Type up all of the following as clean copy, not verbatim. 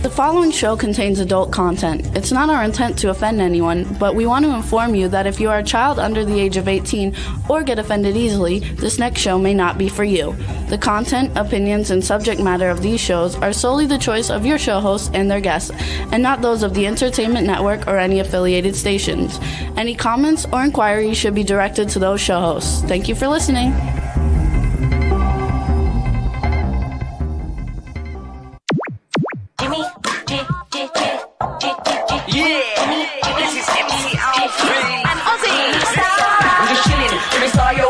The following show contains adult content. It's not our intent to offend anyone, but we want to inform you that if you are a child under the age of 18 or get offended easily, this next show may not be for you. The content, opinions, and subject matter of these shows are solely the choice of your show hosts and their guests, and not those of the Entertainment Network or any affiliated stations. Any comments or inquiries should be directed to those show hosts. Thank you for listening.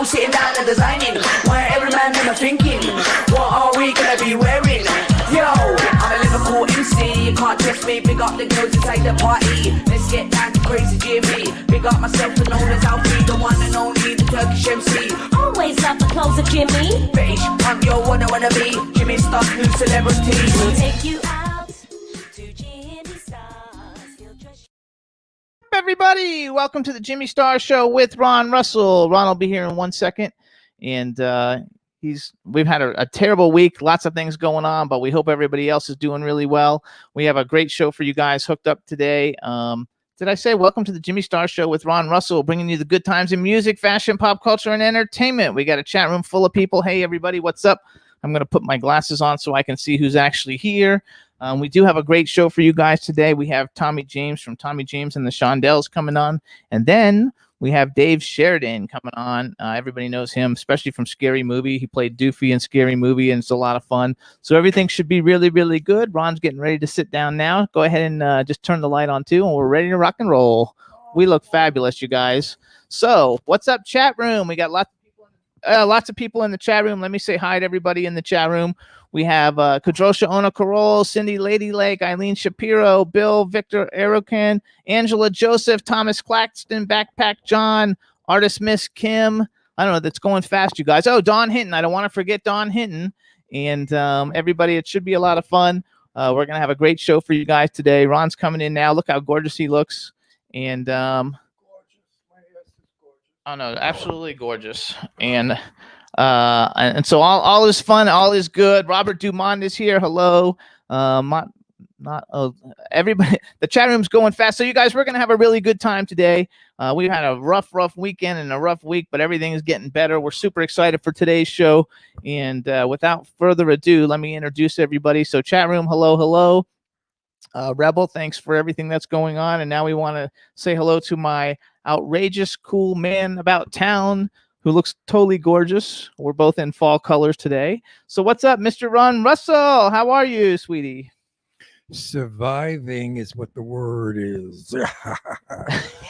Sitting down and designing, why every man in a thinking, what are we gonna be wearing? Yo, I'm a Liverpool MC, you can't trust me, big up the girls inside the party. Let's get down to crazy Jimmy, big up myself and known as Alfie, the one and only, the Turkish MC. Always love the clothes of Jimmy. British, I'm your wanna be, Jimmy Star, new celebrity. We'll take you out to Jimmy Stars. Everybody, welcome to the Jimmy Star Show with Ron Russell. Ron will be here in 1 second, and we've had a terrible week, lots of things going on, but we hope everybody else is doing really well. We have a great show for you guys hooked up today. Did I say welcome to the Jimmy Star Show with Ron Russell, bringing you the good times in music, fashion, pop culture, and entertainment. We got a chat room full of people. Hey, everybody, what's up? I'm going to put my glasses on so I can see who's actually here. We do have a great show for you guys today. We have Tommy James from Tommy James and the Shondells coming on. And then we have Dave Sheridan coming on. Everybody knows him, especially from Scary Movie. He played Doofy in Scary Movie, and it's a lot of fun. So everything should be really, really good. Ron's getting ready to sit down now. Go ahead and just turn the light on, too, and we're ready to rock and roll. We look fabulous, you guys. So what's up, chat room? We got lots of people in the chat room. Let me say hi to everybody in the chat room. We have Kadrosha Ona Carol, Cindy Lady Lake, Eileen Shapiro, Bill, Victor Arokan, Angela Joseph, Thomas Claxton, Backpack John, Artist Miss Kim. I don't know, that's going fast, you guys. Oh, Don Hinton. I don't want to forget Don Hinton. And everybody, it should be a lot of fun. We're going to have a great show for you guys today. Ron's coming in now. Look how gorgeous he looks. And oh no, absolutely gorgeous. And so all is fun, all is good. Robert Dumont is here. Hello. Everybody, the chat room's going fast. So you guys, we're gonna have a really good time today. We've had a rough weekend and a rough week, but everything is getting better. We're super excited for today's show. And without further ado, let me introduce everybody. So chat room, hello. Rebel, thanks for everything that's going on. And now we want to say hello to my outrageous cool man about town who looks totally gorgeous. We're both in fall colors today. So what's up, Mr. Ron Russell? How are you, sweetie? Surviving is what the word is.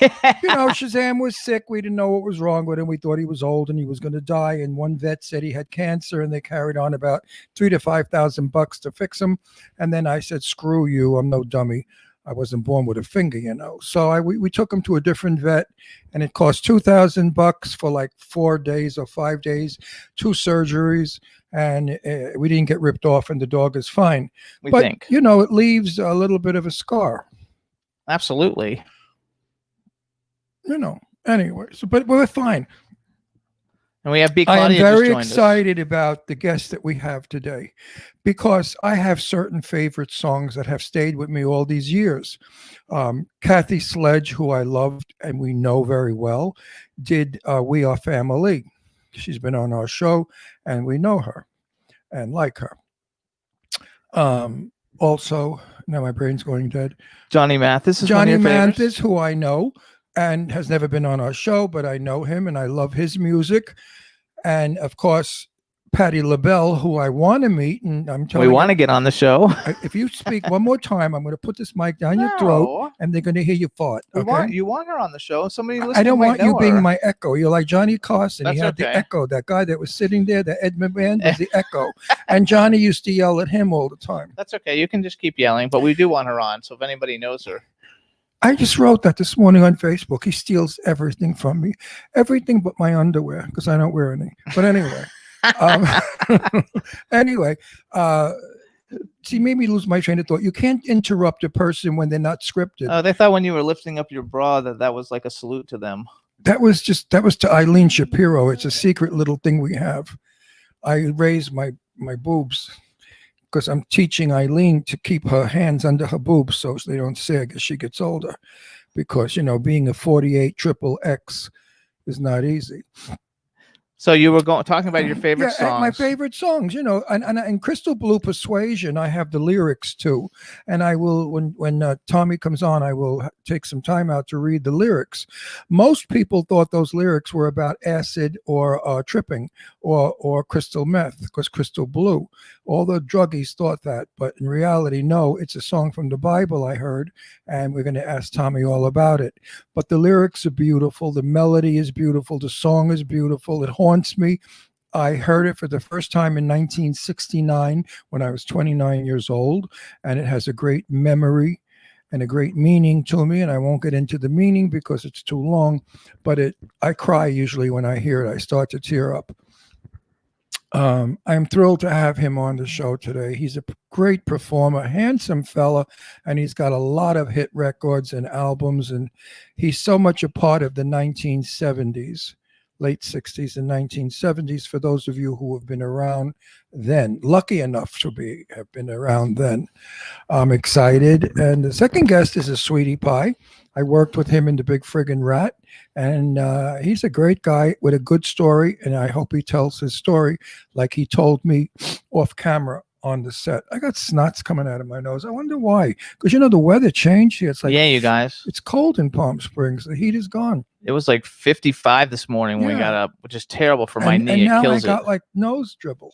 Shazam was sick. We didn't know what was wrong with him. We thought he was old and he was going to die. And one vet said he had cancer, and they carried on about $3,000 to $5,000 to fix him. And then I said, screw you. I'm no dummy. I wasn't born with a finger, So we took him to a different vet, and it cost $2,000 for like 4 days or 5 days, 2 surgeries, and we didn't get ripped off, and the dog is fine. But think. It leaves a little bit of a scar. Absolutely. Anyway, but we're fine. And we have B. I am Claudia very just excited about the guest that we have today, because I have certain favorite songs that have stayed with me all these years. Kathy Sledge, who I loved and we know very well, did We Are Family. She's been on our show, and we know her and like her. Also, now my brain's going dead. Johnny Mathis is Johnny one of your favorites? Mathis, who I know and has never been on our show, but I know him and I love his music. And of course, Patti LaBelle, who I want to meet, and I'm telling you, we want to get on the show. If you speak one more time, I'm going to put this mic down your throat, and they're going to hear you fart. Okay? You want her on the show. Somebody listening I don't want you being her. my echo. You're like Johnny Carson. That's he had okay. the echo. That guy that was sitting there, the Edmund man, was the echo. And Johnny used to yell at him all the time. That's okay. You can just keep yelling, but we do want her on. So if anybody knows her. I just wrote that this morning on Facebook. He steals everything from me. Everything but my underwear, because I don't wear any. But anyway. She made me lose my train of thought. You can't interrupt a person when they're not scripted. They thought when you were lifting up your bra that was like a salute to them. That was to Eileen Shapiro. It's a secret little thing we have. I raised my boobs because I'm teaching Eileen to keep her hands under her boobs so they don't sag as she gets older. Because, you know, being a 48 triple X is not easy. So you were talking about your favorite songs. My favorite songs, you know, and Crystal Blue Persuasion, I have the lyrics too, and I will when Tommy comes on, I will take some time out to read the lyrics. Most people thought those lyrics were about acid or tripping or crystal meth, because Crystal Blue. All the druggies thought that, but in reality, no, it's a song from the Bible I heard, and we're going to ask Tommy all about it. But the lyrics are beautiful, the melody is beautiful, the song is beautiful, it haunts me. I heard it for the first time in 1969 when I was 29 years old, and it has a great memory and a great meaning to me, and I won't get into the meaning because it's too long, but I cry usually when I hear it. I start to tear up. I'm thrilled to have him on the show today. He's a great performer, handsome fella, and he's got a lot of hit records and albums, and he's so much a part of the 1970s, late 60s and 1970s, for those of you who have been around then, lucky enough to have been around then. I'm excited. And the second guest is a sweetie pie. I worked with him in The Big Friggin' Rat, and he's a great guy with a good story, and I hope he tells his story like he told me off camera on the set. I got snots coming out of my nose. I wonder why. Because, you know, the weather changed here. It's like, yeah, you guys. It's cold in Palm Springs. The heat is gone. It was like 55 this morning when we got up, which is terrible for my knee. And now it kills I got like nose dribble.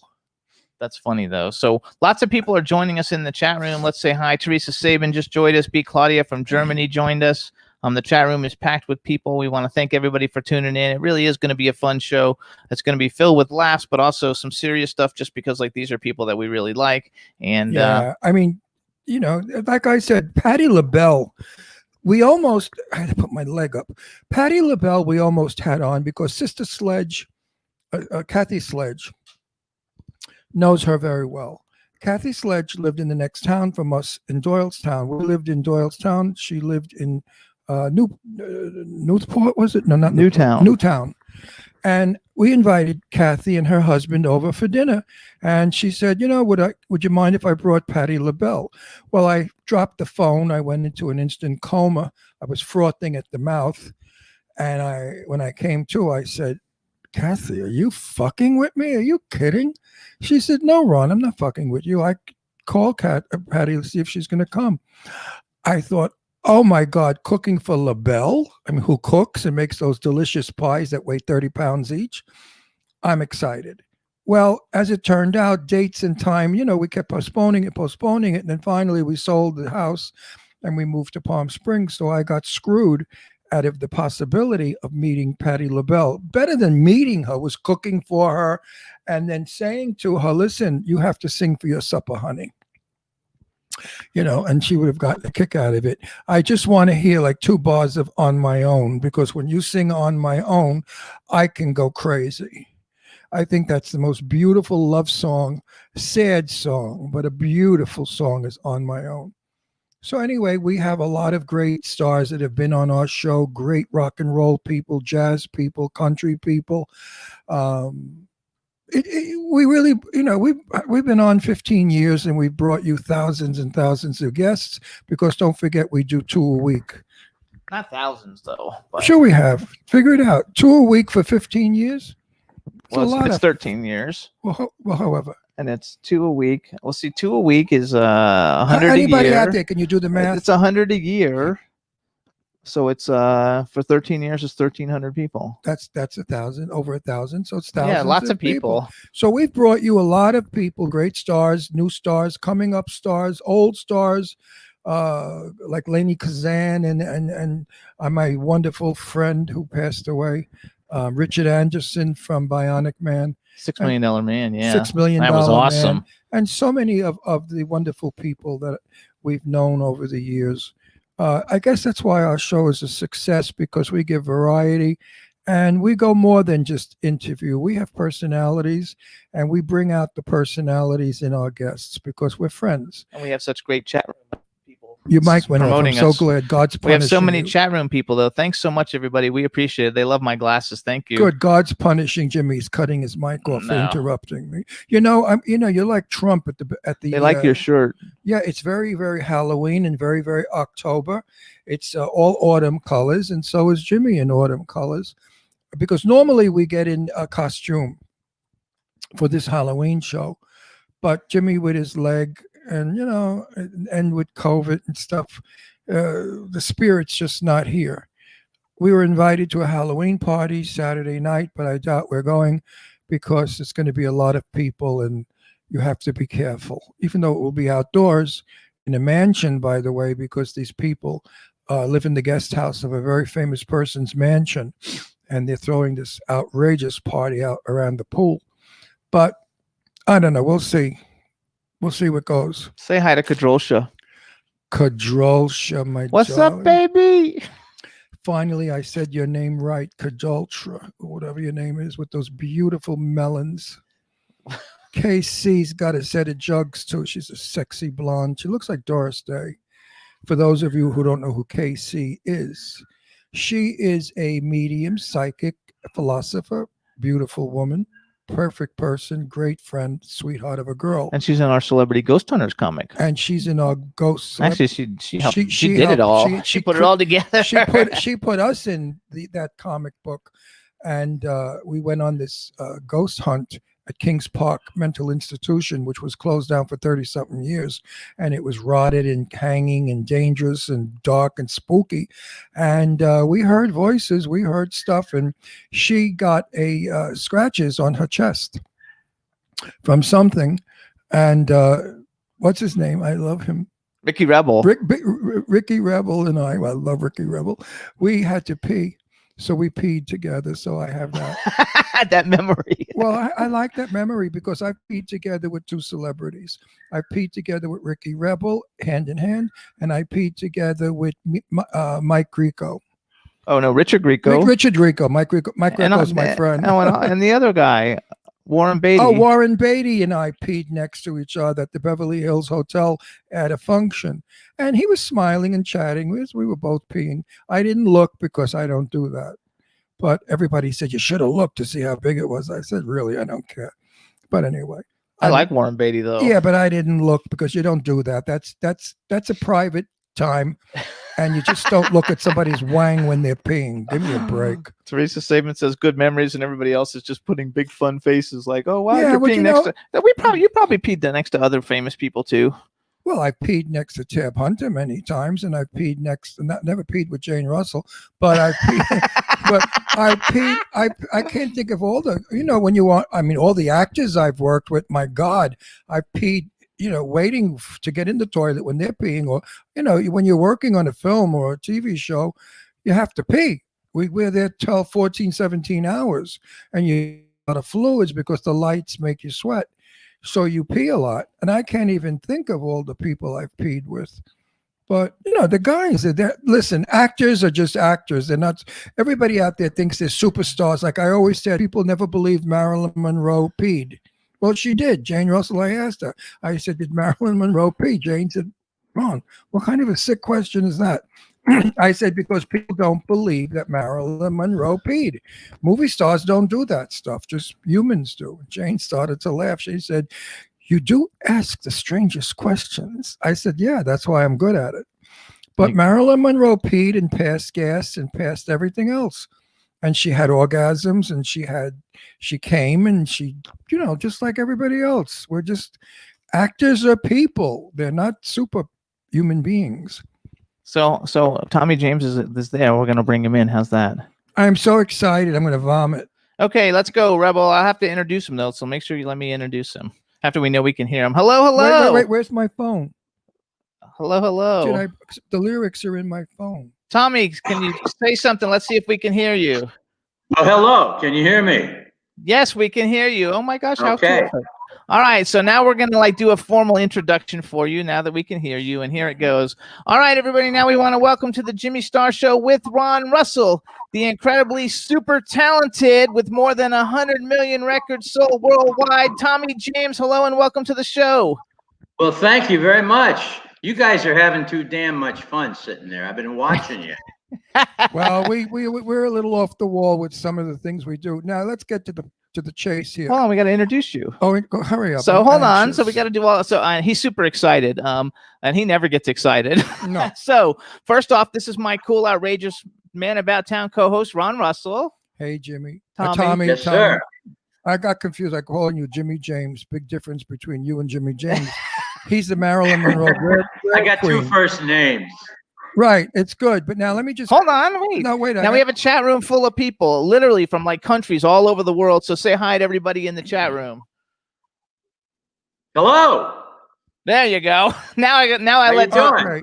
That's funny, though. So lots of people are joining us in the chat room. Let's say hi. Teresa Sabin just joined us. B. Claudia from Germany joined us. The chat room is packed with people. We want to thank everybody for tuning in. It really is going to be a fun show. It's going to be filled with laughs, but also some serious stuff, just because like these are people that we really like. And yeah, I mean, you know, like I said, Patti LaBelle, I had to put my leg up. Patti LaBelle, we almost had on because Sister Sledge, Kathy Sledge, knows her very well. Kathy Sledge lived in the next town from us in Doylestown. We lived in Doylestown. She lived in Newport, was it? No, not Newtown. Newtown. And we invited Kathy and her husband over for dinner. And she said, you know, would you mind if I brought Patti LaBelle? Well, I dropped the phone. I went into an instant coma. I was frothing at the mouth. And when I came to, I said, Kathy, are you fucking with me? Are you kidding? She said, no, Ron, I'm not fucking with you. I called Patti to see if she's going to come. I thought, oh my God, cooking for LaBelle? I mean, who cooks and makes those delicious pies that weigh 30 pounds each? I'm excited. Well, as it turned out, dates and time, you know, we kept postponing it. And then finally we sold the house and we moved to Palm Springs. So I got screwed out of the possibility of meeting Patti LaBelle. Better than meeting her was cooking for her and then saying to her, listen, you have to sing for your supper, honey. You know, and she would have gotten a kick out of it. I just want to hear like 2 bars of On My Own, because when you sing On My Own, I can go crazy. I think that's the most beautiful love song, sad song, but a beautiful song is On My Own. So anyway, we have a lot of great stars that have been on our show, great rock and roll people, jazz people, country people. We really, you know, we've been on 15 years and we've brought you thousands and thousands of guests, because don't forget we do 2 a week. not thousands, though. But, Sure we have. Figure it out. 2 a week for 15 years? well, it's 13 years. Well, however. And it's 2 a week. Well, see, 2 a week is 100 a Anybody year. out there, can you do the math? It's 100 a year. So it's for 13 years, it's 1,300 people. That's 1,000, over 1,000. So it's thousands. Yeah, lots of people. So we've brought you a lot of people, great stars, new stars, coming up stars, old stars, like Lainey Kazan and my wonderful friend who passed away, Richard Anderson from Bionic Man. $6 million man, yeah. $6 million. That was awesome. Man. And so many of the wonderful people that we've known over the years. I guess that's why our show is a success, because we give variety and we go more than just interview. We have personalities and we bring out the personalities in our guests because we're friends. And we have such great chat room people. Your mic went off. I'm promoting so us. glad. God's We have so punishing many you. chat room people, though. Thanks so much, everybody. We appreciate it. They love my glasses. Thank you. Good. God's punishing Jimmy. He's cutting his mic off for No. interrupting me. You know, you're like Trump at the They like your shirt. Yeah, it's very, very Halloween and very, very October. It's all autumn colors, and so is Jimmy in autumn colors. Because normally we get in a costume for this Halloween show, but Jimmy with his leg and, you know, and with COVID and stuff, the spirit's just not here. We were invited to a Halloween party Saturday night, but I doubt we're going because it's going to be a lot of people and you have to be careful, even though it will be outdoors in a mansion, by the way, because these people live in the guest house of a very famous person's mansion, and they're throwing this outrageous party out around the pool. But I don't know. We'll see. We'll see what goes. Say hi to Kadrolsha. Kadrolsha, my What's darling. up, baby? Finally, I said your name right, Kadoltra, or whatever your name is, with those beautiful melons. KC's got a set of jugs, too. She's a sexy blonde. She looks like Doris Day. For those of you who don't know who KC is, she is a medium, psychic, philosopher, beautiful woman, perfect person, great friend, sweetheart of a girl. And she's in our Celebrity Ghost Hunters comic. And she's in our ghost. Actually, she helped. She She did it helped- all. She put it all together. she put us in that comic book, and we went on this ghost hunt at Kings Park Mental Institution, which was closed down for 30-something years, and it was rotted and hanging and dangerous and dark and spooky. And we heard voices, we heard stuff, and she got scratches on her chest from something. And what's his name? I love him. Ricky Rebel. Ricky Rebel and I love Ricky Rebel. We had to pee, so we peed together. So I have that. That memory. Well, I like that memory because I peed together with two celebrities. I peed together with Ricky Rebel, hand in hand, and I peed together with Mike Grieco. Oh no, Richard Grieco. Richard Grieco. Mike Grieco is my friend. And the other guy, Warren Beatty. Oh, Warren Beatty and I peed next to each other at the Beverly Hills Hotel at a function. And he was smiling and chatting. We were both peeing. I didn't look because I don't do that. But everybody said, you should have looked to see how big it was. I said, really, I don't care. But anyway. I like Warren Beatty, though. Yeah, but I didn't look because you don't do that. That's a private time. And you just don't look at somebody's wang when they're peeing. Give me a break. Teresa Saban says good memories, and everybody else is just putting big fun faces like, oh, wow, Yeah, you're but peeing you next know- to... You probably peed next to other famous people, too. Well, I peed next to Tab Hunter many times, and I peed never peed with Jane Russell, but I peed, I can't think of all the, when you want, all the actors I've worked with, my God, I peed, waiting to get in the toilet when they're peeing, or, when you're working on a film or a TV show, you have to pee. We're there 12, 14, 17 hours, and you a lot of fluids because the lights make you sweat. So you pee a lot, and I can't even think of all the people I've peed with. But, the guys, listen, actors are just actors. They're not, everybody out there thinks they're superstars. Like I always said, people never believed Marilyn Monroe peed. Well, she did. Jane Russell, I asked her. I said, did Marilyn Monroe pee? Jane said, Ron, what kind of a sick question is that? I said, because people don't believe that Marilyn Monroe peed. Movie stars don't do that stuff. Just humans do. Jane started to laugh. She said, you do ask the strangest questions. I said, yeah, that's why I'm good at it. But Marilyn Monroe peed and passed gas and passed everything else. And she had orgasms and she came and she, just like everybody else. We're just, actors are people. They're not super human beings. So Tommy James is there. We're going to bring him in. How's that? I'm so excited. I'm going to vomit. Okay, let's go, Rebel. I'll have to introduce him, though, so make sure you let me introduce him after we know we can hear him. Hello. Wait. Where's my phone? Hello. The lyrics are in my phone. Tommy, can you say something? Let's see if we can hear you. Oh, hello. Can you hear me? Yes, we can hear you. Oh my gosh, how Okay. cool. All right, so now we're going to do a formal introduction for you now that we can hear you, and here it goes. All right, everybody, now we want to welcome to the Jimmy Star Show with Ron Russell, the incredibly super talented with more than 100 million records sold worldwide, Tommy James. Hello and welcome to the show. Well, thank you very much. You guys are having too damn much fun sitting there. I've been watching you. Well, we're a little off the wall with some of the things we do. Now let's get to the chase here. Hold on, we got to introduce you. Oh, hurry up! So I'm hold on. So we anxious. got to do all. So he's super excited. And he never gets excited. No. So first off, this is my cool, outrageous man about town co-host Ron Russell. Hey, Jimmy. Tommy. Yes, Tommy. sir. I got confused. I calling you Jimmy James. Big difference between you and Jimmy James. He's the Marilyn Monroe. I got two queen. first names. Right. It's good. But now let me just Hold on, wait. No, wait. Now we have a chat room full of people, literally from like countries all over the world. So say hi to everybody in the chat room. Hello. There you go. Now I How you let doing? Okay.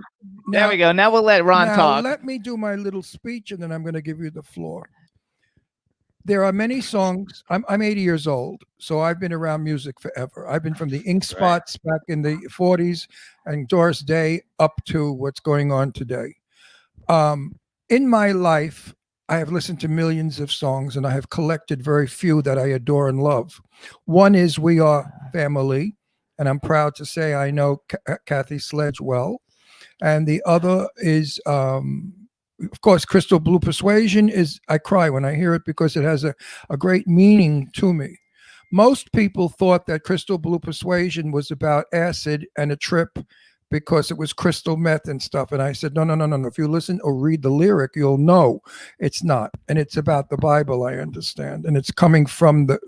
There we go. Now we'll let Ron Now, talk. let me do my little speech, and then I'm going to give you the floor. There are many songs. I'm 80 years old, so I've been around music forever. I've been from the Ink Spots back in the 40s and Doris Day up to what's going on today. In my life, I have listened to millions of songs, and I have collected very few that I adore and love. One is "We Are Family," and I'm proud to say I know Kathy Sledge well. And the other is, of course, Crystal Blue Persuasion. I cry when I hear it because it has a great meaning to me. Most people thought that Crystal Blue Persuasion was about acid and a trip because it was crystal meth and stuff. And I said, no. If you listen or read the lyric, you'll know it's not. And it's about the Bible, I understand. And it's coming from the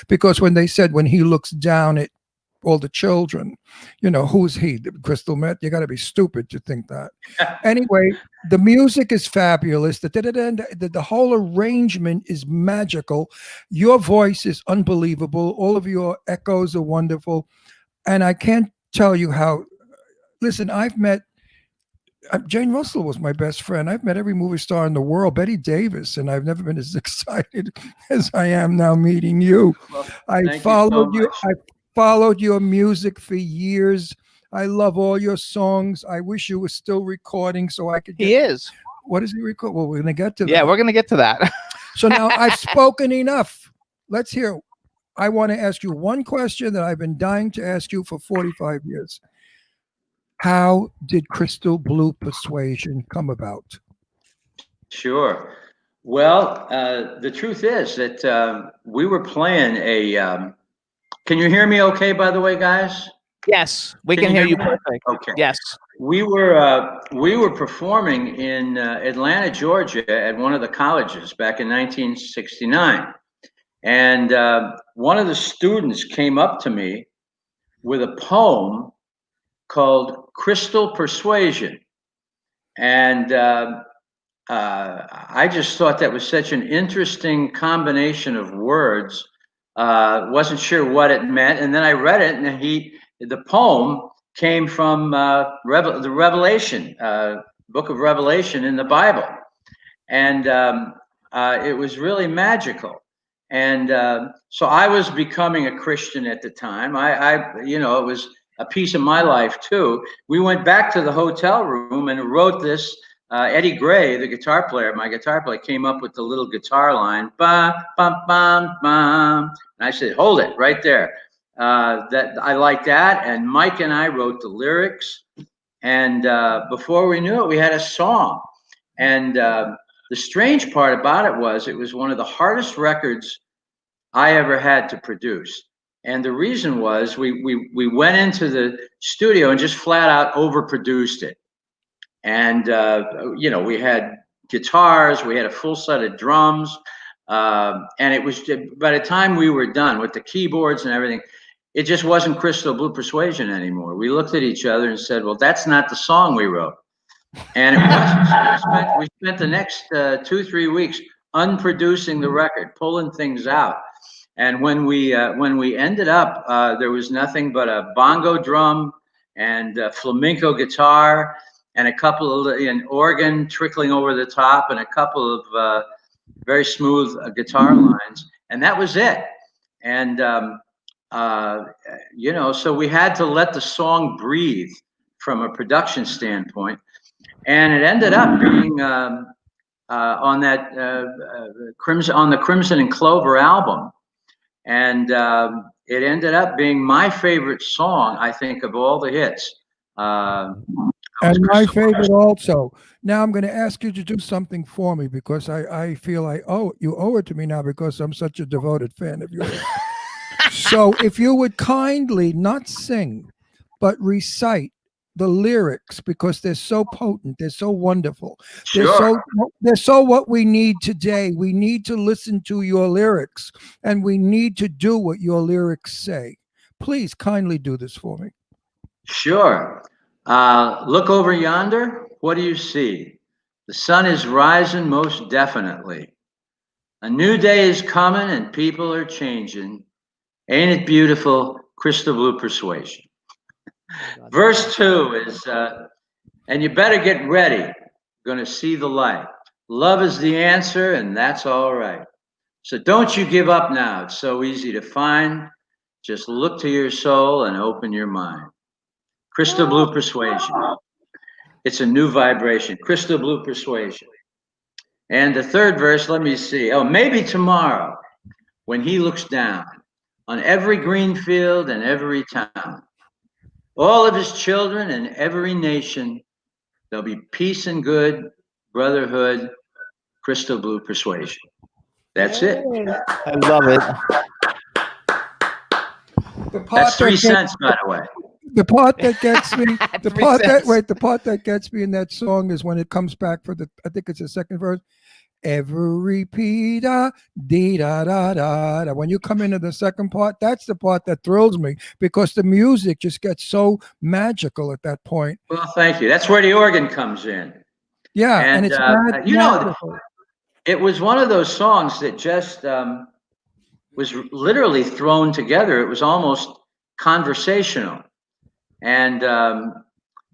because when they said when he looks down at all the children, who's he? The crystal meth? You got to be stupid to think that. Anyway, the music is fabulous. The whole arrangement is magical. Your voice is unbelievable. All of your echoes are wonderful. And I can't tell you how. Listen, I've met Jane Russell was my best friend. I've met every movie star in the world, Betty Davis, and I've never been as excited as I am now meeting you. Well, I thank followed you. you. I followed your music for years. I love all your songs. I wish you were still recording so I could get. He is. What is he record? Well, we're gonna get to that. Yeah, we're gonna get to that. So now I've spoken enough. Let's hear. I want to ask you one question that I've been dying to ask you for 45 years. How did Crystal Blue Persuasion come about? Sure. Well, the truth is that we were playing a. Can you hear me okay, by the way, guys? Yes, we Can can you hear hear you me? perfect. Okay. Yes. We were performing in Atlanta, Georgia, at one of the colleges back in 1969, and one of the students came up to me with a poem called "Crystal Persuasion," and I just thought that was such an interesting combination of words. Wasn't sure what it meant, and then I read it, and the poem came from the Revelation, book of Revelation in the Bible, and it was really magical. And so I was becoming a Christian at the time. It was a piece of my life too. We went back to the hotel room and wrote this. Eddie Gray, the guitar player, my guitar player, came up with the little guitar line, bam, bam, bam, bam. And I said, hold it right there. That I like that. And Mike and I wrote the lyrics. And before we knew it, we had a song. And the strange part about it was one of the hardest records I ever had to produce. And the reason was we went into the studio and just flat out overproduced it. And, we had guitars, we had a full set of drums. And it was, by the time we were done with the keyboards and everything, it just wasn't Crystal Blue Persuasion anymore. We looked at each other and said, well, that's not the song we wrote. And it wasn't. So we spent the next 2-3 weeks unproducing the record, pulling things out. And when we ended up, there was nothing but a bongo drum and a flamenco guitar and a couple of an organ trickling over the top and a couple of very smooth guitar lines, and that was it. And so we had to let the song breathe from a production standpoint, and it ended up being on that on the Crimson and Clover album, and it ended up being my favorite song, I think, of all the hits. And my favorite also. Now I'm going to ask you to do something for me because I feel you owe it to me now because I'm such a devoted fan of yours. So if you would kindly not sing, but recite the lyrics because they're so potent, they're so wonderful. Sure. They're so what we need today. We need to listen to your lyrics and we need to do what your lyrics say. Please kindly do this for me. Sure. Look over yonder. What do you see? The sun is rising most definitely. A new day is coming and people are changing. Ain't it beautiful? Crystal Blue Persuasion. Verse 2 is, and you better get ready. Going to see the light. Love is the answer, and that's all right. So don't you give up now. It's so easy to find. Just look to your soul and open your mind. Crystal Blue Persuasion. It's a new vibration. Crystal Blue Persuasion. And the third verse, let me see. Oh, maybe tomorrow when he looks down on every green field and every town, all of his children and every nation, there'll be peace and good, brotherhood, Crystal Blue Persuasion. That's it. I love it. That's 3 cents, by the way. The part that gets me, the 3 part cents. the part that gets me in that song is when it comes back for I think it's the second verse. Every P da dee da da da da. When you come into the second part, that's the part that thrills me because the music just gets so magical at that point. Well, thank you. That's where the organ comes in. Yeah, and And, it's magical. it was one of those songs that just was literally thrown together. It was almost conversational. And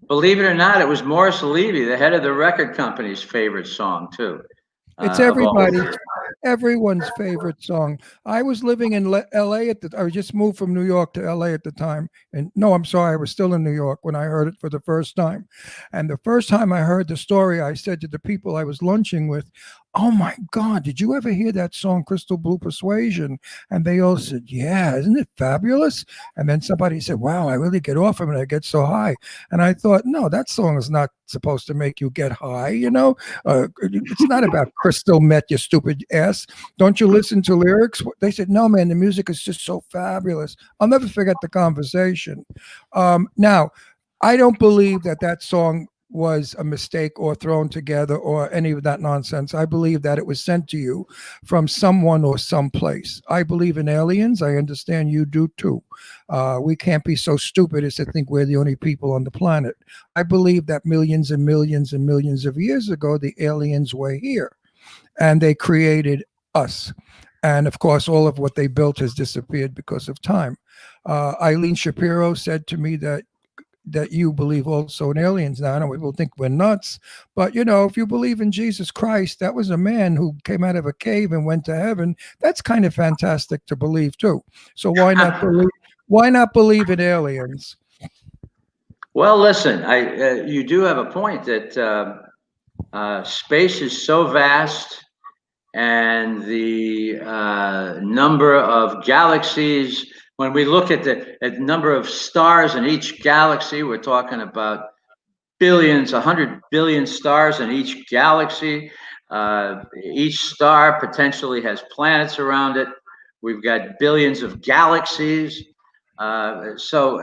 believe it or not, it was Morris Levy, the head of the record company's favorite song, too. It's of all everyone's favorite song. I was living in LA I just moved from New York to LA at the time. And no, I'm sorry, I was still in New York when I heard it for the first time. And the first time I heard the story, I said to the people I was lunching with, "Oh my God, did you ever hear that song, Crystal Blue Persuasion?" And they all said, "Yeah, isn't it fabulous?" And then somebody said, "Wow, I really get off of it. I get so high." And I thought, no, that song is not supposed to make you get high. It's not about crystal meth, you stupid ass. Don't you listen to lyrics? They said, "No, man, the music is just so fabulous." I'll never forget the conversation. Now, I don't believe that song was a mistake or thrown together or any of that nonsense. I believe that it was sent to you from someone or someplace. I believe in aliens. I understand you do too. We can't be so stupid as to think we're the only people on the planet. I believe that millions and millions and millions of years ago, the aliens were here and they created us. And of course, all of what they built has disappeared because of time. Eileen Shapiro said to me that you believe also in aliens. Now, I know people think we're nuts, but if you believe in Jesus Christ, that was a man who came out of a cave and went to heaven. That's kind of fantastic to believe too. So why not believe in aliens? Well, listen, you do have a point that space is so vast, and the number of galaxies. When we look at the number of stars in each galaxy, we're talking about billions, 100 billion stars in each galaxy. Each star potentially has planets around it. We've got billions of galaxies. So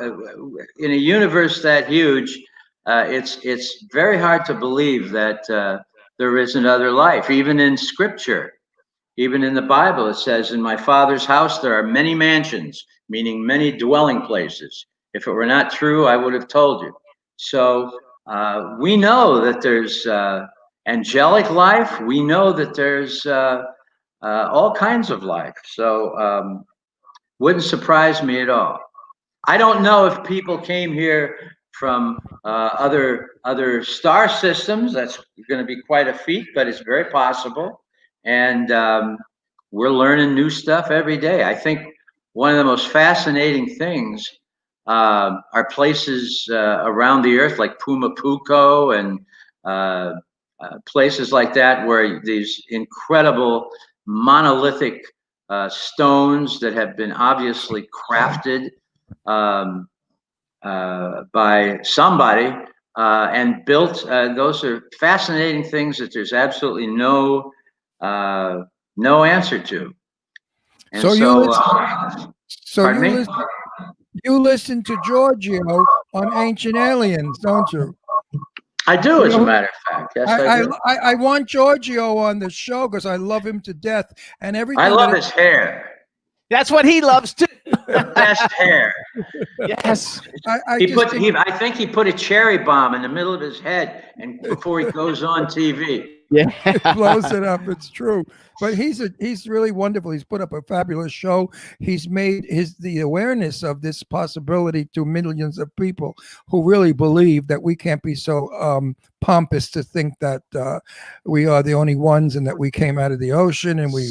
in a universe that huge, it's very hard to believe that there isn't other life. Even in scripture, even in the Bible, it says, "In my Father's house there are many mansions," meaning many dwelling places. If it were not true, I would have told you. So we know that there's angelic life. We know that there's all kinds of life. So wouldn't surprise me at all. I don't know if people came here from other star systems. That's going to be quite a feat, but it's very possible. And we're learning new stuff every day. I think one of the most fascinating things are places around the earth like Pumapuco and places like that, where these incredible monolithic stones that have been obviously crafted by somebody and built. Those are fascinating things that there's absolutely no answer to. And So you listen, so pardon you me? listen, you listen to Giorgio on Ancient Aliens, don't you? I do, as a matter of fact. Yes, I do. I want Giorgio on the show because I love him to death, and everything. I love his hair. That's what he loves too. Best hair. Yes. I think he put a cherry bomb in the middle of his head, and before he goes on TV. Yeah. blows it up. It's true. But he's really wonderful. He's put up a fabulous show. He's made the awareness of this possibility to millions of people who really believe that we can't be so pompous to think that we are the only ones and that we came out of the ocean and we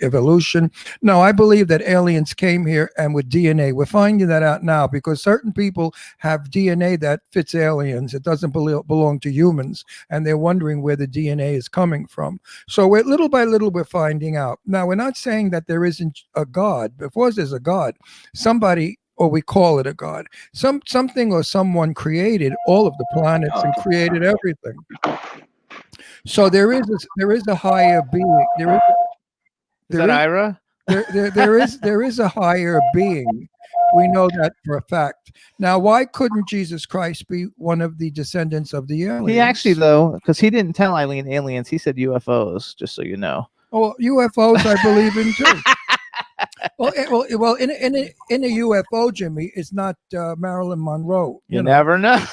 evolution. No, I believe that aliens came here and with DNA. We're finding that out now because certain people have DNA that fits aliens. It doesn't belong to humans, and they're wondering where the DNA is coming from. So little by little, we're finding out. Now, we're not saying that there isn't a God. Before there's a God, somebody, or we call it a God, something or someone created all of the planets and created everything. So there is a higher being. Is that Ira? There is a higher being. We know that for a fact. Now, why couldn't Jesus Christ be one of the descendants of the aliens? He actually, though, because he didn't tell Eileen aliens, he said UFOs, just so you know. Oh, UFOs I believe in too. Well, in a UFO, Jimmy, it's not Marilyn Monroe. You never know.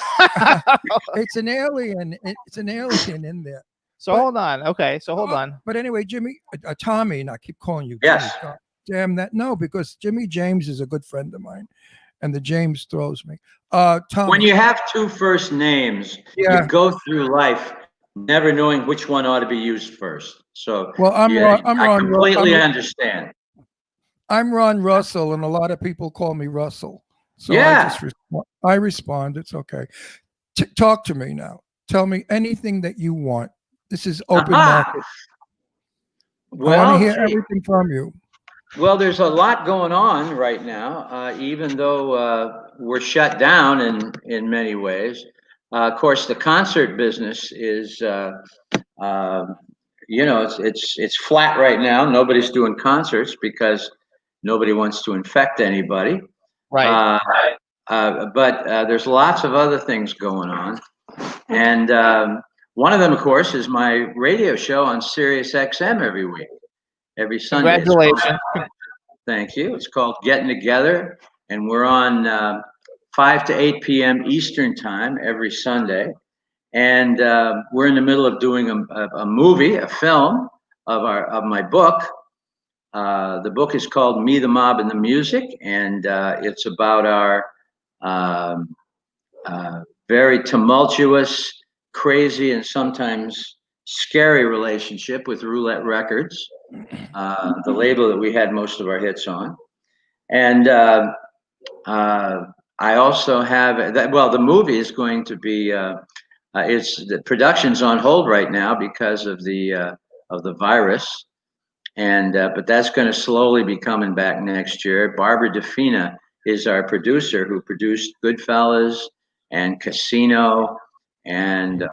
It's an alien. It's an alien in there. So hold on. Okay, so hold on. But anyway, Jimmy, Tommy, and I keep calling you. Yes. Jimmy, damn that. No, because Jimmy James is a good friend of mine, and the James throws me. Tommy, when you have two first names, you go through life never knowing which one ought to be used first. So I completely understand. I'm Ron Russell, and a lot of people call me Russell. So I respond. It's okay. Talk to me now. Tell me anything that you want. This is open market. Well, I want to hear everything from you. Well, there's a lot going on right now, even though we're shut down in many ways. Of course, the concert business is, it's flat right now. Nobody's doing concerts because nobody wants to infect anybody. Right. But there's lots of other things going on. And one of them, of course, is my radio show on Sirius XM every Sunday. Congratulations. Thank you. It's called Getting Together, and we're on 5 to 8 p.m. Eastern time every Sunday. And we're in the middle of doing a movie, a film of my book. The book is called Me, the Mob, and the Music, and it's about our very tumultuous, crazy, and sometimes scary relationship with Roulette Records, the label that we had most of our hits on. And I also have that. Well, the movie is going to be. The production's on hold right now because of the virus, and but that's going to slowly be coming back next year. Barbara DeFina is our producer, who produced Goodfellas and Casino, and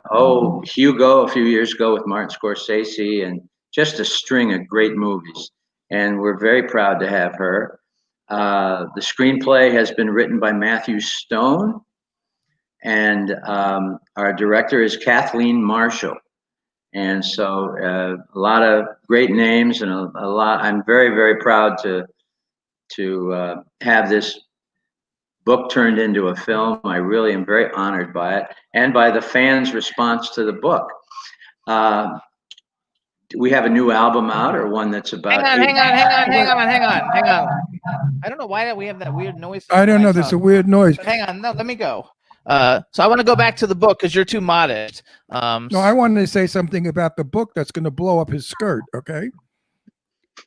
Hugo a few years ago with Martin Scorsese, and just a string of great movies. And we're very proud to have her. The screenplay has been written by Matthew Stone, and our director is Kathleen Marshall. And so a lot of great names, and a lot. I'm very, very proud to have this book turned into a film. I really am very honored by it, and by the fans' response to the book. We have a new album out, or one that's about. Hang on. I don't know why we have that weird noise. I don't know. There's a weird noise. But hang on. No, let me go. So I want to go back to the book because you're too modest. No, I wanted to say something about the book that's going to blow up his skirt. Okay.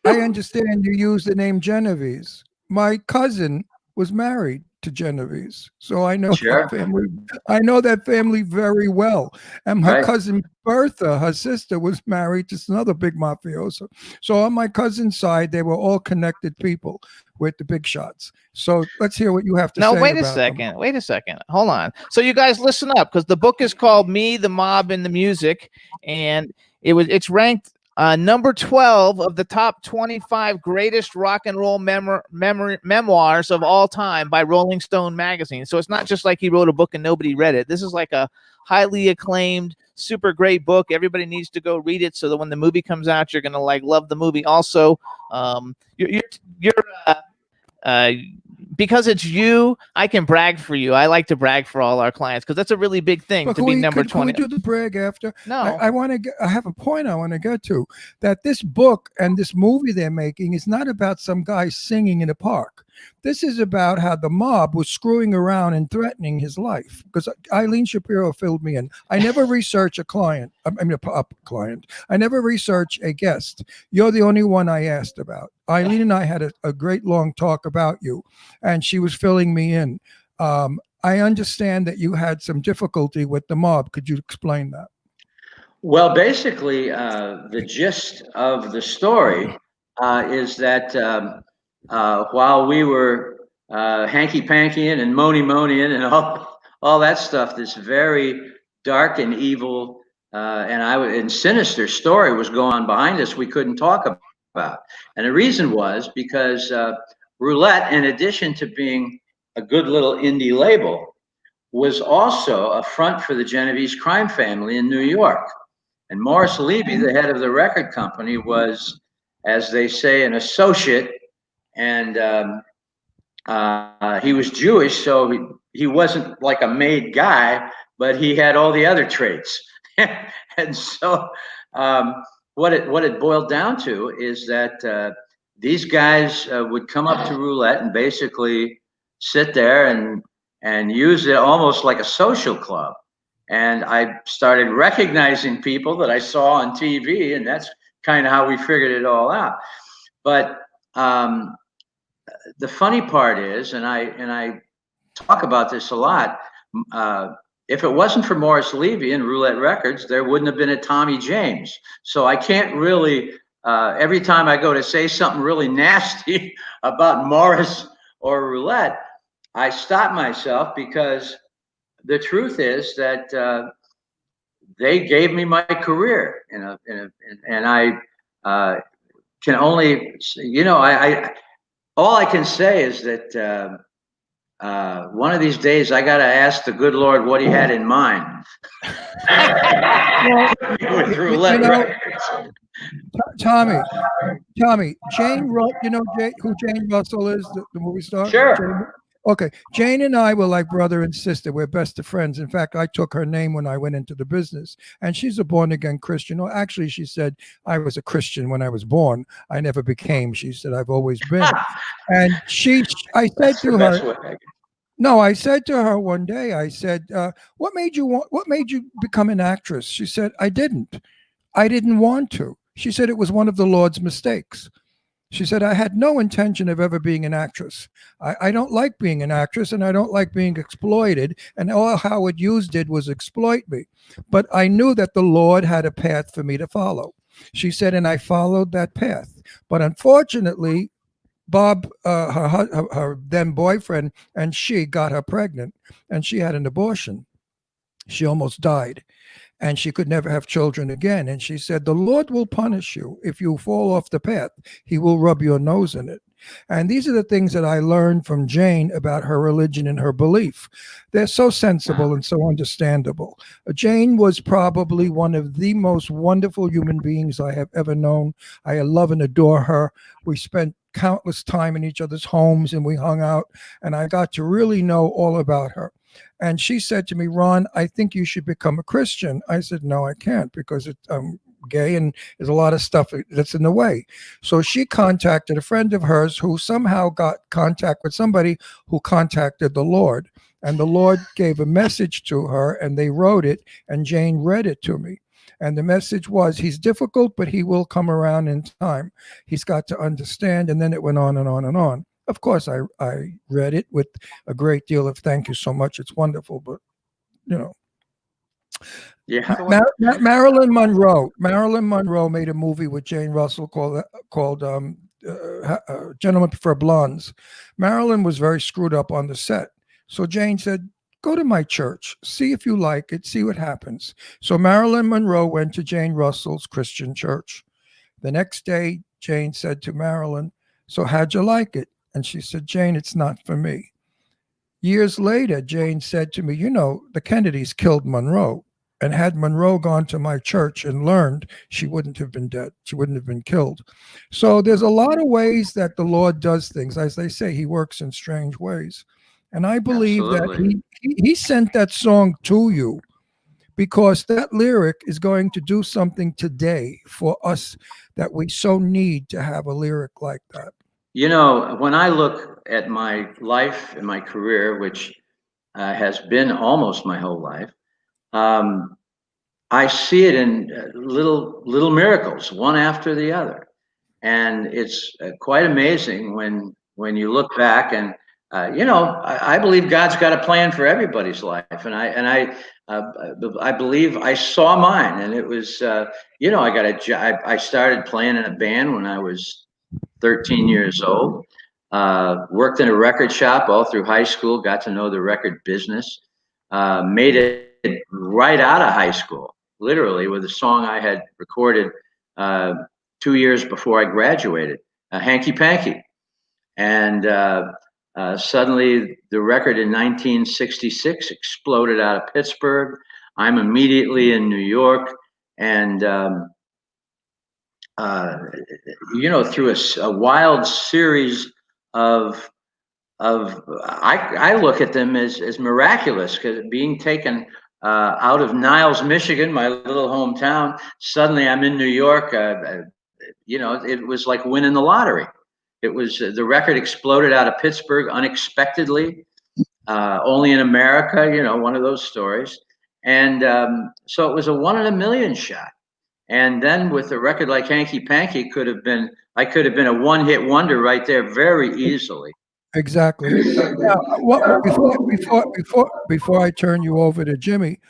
I understand you use the name Genovese. My cousin was married to Genovese, so I know Sure. that family. I know that family very well. And my Right. cousin Bertha, her sister, was married to another big mafioso. So on my cousin's side, they were all connected people with the big shots. So let's hear what you have to No, say. wait a about them. second. Wait a second. Hold on. So you guys listen up, because the book is called Me, the Mob, and the Music, and it's ranked number 12 of the top 25 greatest rock and roll memoirs of all time by Rolling Stone magazine. So it's not just like he wrote a book and nobody read it. This is like a highly acclaimed, super great book. Everybody needs to go read it so that when the movie comes out, you're gonna love the movie. Also, because it's you, I can brag for you. I like to brag for all our clients because that's a really big thing But to be number can we 20. do the brag after? No. I want to get. I have a point I want to get to. That this book and this movie they're making is not about some guy singing in a park. This is about how the mob was screwing around and threatening his life. Because Eileen Shapiro filled me in. I never research a client. I mean, a client. I never research a guest. You're the only one I asked about. Eileen and I had a great long talk about you, and she was filling me in. I understand that you had some difficulty with the mob. Could you explain that? Well, basically, the gist of the story is that while we were hanky-pankying and money-moneying and all that stuff, this very dark and evil and sinister story was going on behind us we couldn't talk about. And the reason was because Roulette, in addition to being a good little indie label, was also a front for the Genovese crime family in New York. And Morris Levy, the head of the record company, was, as they say, an associate, and he was Jewish, so he wasn't like a made guy, but he had all the other traits. And so what it boiled down to is that these guys would come up to Roulette and basically sit there and use it almost like a social club. And I started recognizing people that I saw on TV, and that's kind of how we figured it all out. But the funny part is, and I talk about this a lot, if it wasn't for Morris Levy and Roulette Records, there wouldn't have been a Tommy James. So I can't really, every time I go to say something really nasty about Morris or Roulette, I stop myself, because the truth is that they gave me my career, and I can only, all I can say is that one of these days I got to ask the good Lord what he had in mind. With Roulette Records. Tommy, Jane, you know who Jane Russell is, the movie star? Sure. Jane? Okay, Jane and I were like brother and sister. We're best of friends. In fact, I took her name when I went into the business, and she's a born-again Christian. Or actually, she said I was a Christian when I was born. I never became. She said I've always been. And I said to her, no, I said to her one day, I said, what made you become an actress? She said, I didn't want to. She said it was one of the Lord's mistakes. She said, I had no intention of ever being an actress. I don't like being an actress, and I don't like being exploited. And all Howard Hughes did was exploit me. But I knew that the Lord had a path for me to follow. She said, and I followed that path. But unfortunately, Bob, her then boyfriend, and she got her pregnant, and she had an abortion. She almost died. And she could never have children again. And she said, the Lord will punish you if you fall off the path. He will rub your nose in it. And these are the things that I learned from Jane about her religion and her belief. They're so sensible and so understandable. Jane was probably one of the most wonderful human beings I have ever known. I love and adore her. We spent countless time in each other's homes, and we hung out, and I got to really know all about her. And she said to me, Ron, I think you should become a Christian. I said, no, I can't, because I'm gay and there's a lot of stuff that's in the way. So she contacted a friend of hers who somehow got contact with somebody who contacted the Lord. And the Lord gave a message to her, and they wrote it, and Jane read it to me. And the message was, he's difficult, but he will come around in time. He's got to understand. And then it went on and on and on. Of course, I read it with a great deal of thank you so much. It's wonderful, but you know, Yeah. Marilyn Monroe. Marilyn Monroe made a movie with Jane Russell called Gentlemen Prefer Blondes. Marilyn was very screwed up on the set, so Jane said, "Go to my church, see if you like it, see what happens." So Marilyn Monroe went to Jane Russell's Christian church. The next day, Jane said to Marilyn, "So how'd you like it?" And she said, "Jane, it's not for me." Years later, Jane said to me, "You know, the Kennedys killed Monroe. And had Monroe gone to my church and learned, she wouldn't have been dead. She wouldn't have been killed." So there's a lot of ways that the Lord does things. As they say, he works in strange ways. And I believe Absolutely. that he sent that song to you because that lyric is going to do something today for us that we so need to have a lyric like that. You know, when I look at my life and my career, which has been almost my whole life, I see it in little miracles, one after the other, and it's quite amazing when you look back. And you know, I believe God's got a plan for everybody's life, and I believe I saw mine, and it was you know, I got a job. I started playing in a band when I was 13 years old. Worked in a record shop all through high school. Got to know the record business. Made it right out of high school, literally, with a song I had recorded 2 years before I graduated, Hanky Panky. And suddenly the record in 1966 exploded out of Pittsburgh. I'm immediately in New York. And, you know, through a wild series of I look at them as miraculous, because being taken out of Niles, Michigan, my little hometown, suddenly I'm in New York. You know, it was like winning the lottery. It was the record exploded out of Pittsburgh unexpectedly, only in America. You know, one of those stories. And so it was a 1 in a million shot. And then with a record like Hanky Panky, I could have been a one-hit wonder right there very easily. Exactly. Now, before I turn you over to Jimmy,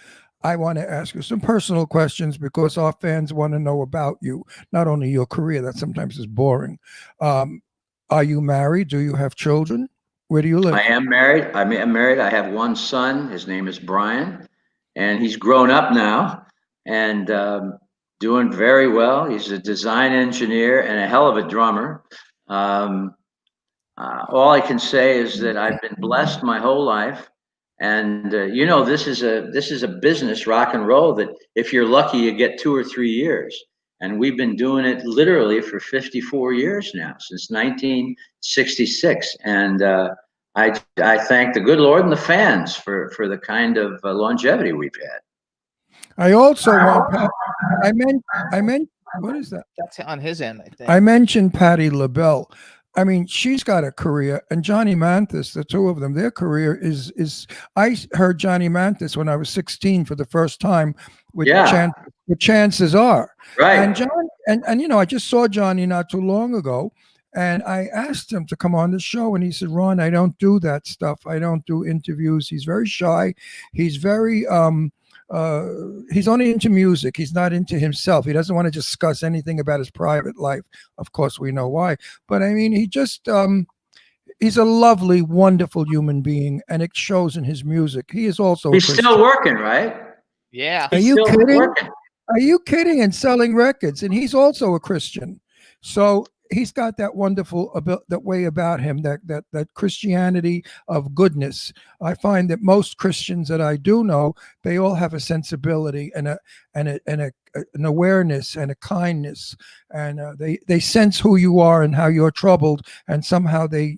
I want to ask you some personal questions because our fans want to know about you, not only your career, that sometimes is boring. Are you married? Do you have children? Where do you live? I am married. I'm married. I have one son. His name is Brian, and he's grown up now and doing very well. He's a design engineer and a hell of a drummer. All I can say is that I've been blessed my whole life, and you know, this is a business, rock and roll, that if you're lucky, you get 2 or 3 years, and we've been doing it literally for 54 years now, since 1966, and I thank the good Lord and the fans for the kind of longevity we've had. I also want. I meant. What is that? That's on his end, I think. I mentioned Patti LaBelle. I mean, she's got a career, and Johnny Mathis, the two of them, their career is. I heard Johnny Mathis when I was 16 for the first time with Chances Are. Right. And John, and you know, I just saw Johnny not too long ago, and I asked him to come on the show, and he said, "Ron, I don't do that stuff. I don't do interviews." He's very shy. He's very he's only into music. He's not into himself. He doesn't want to discuss anything about his private life. Of course, we know why. But I mean, he just he's a lovely, wonderful human being, and it shows in his music. He is also He's still working, right? Yeah. Are you Still kidding? working. Are you kidding? And selling records, and he's also a Christian. So he's got that wonderful that way about him, that Christianity of goodness. I find that most Christians that I do know, they all have a sensibility and an awareness and a kindness, and they sense who you are and how you're troubled, and somehow they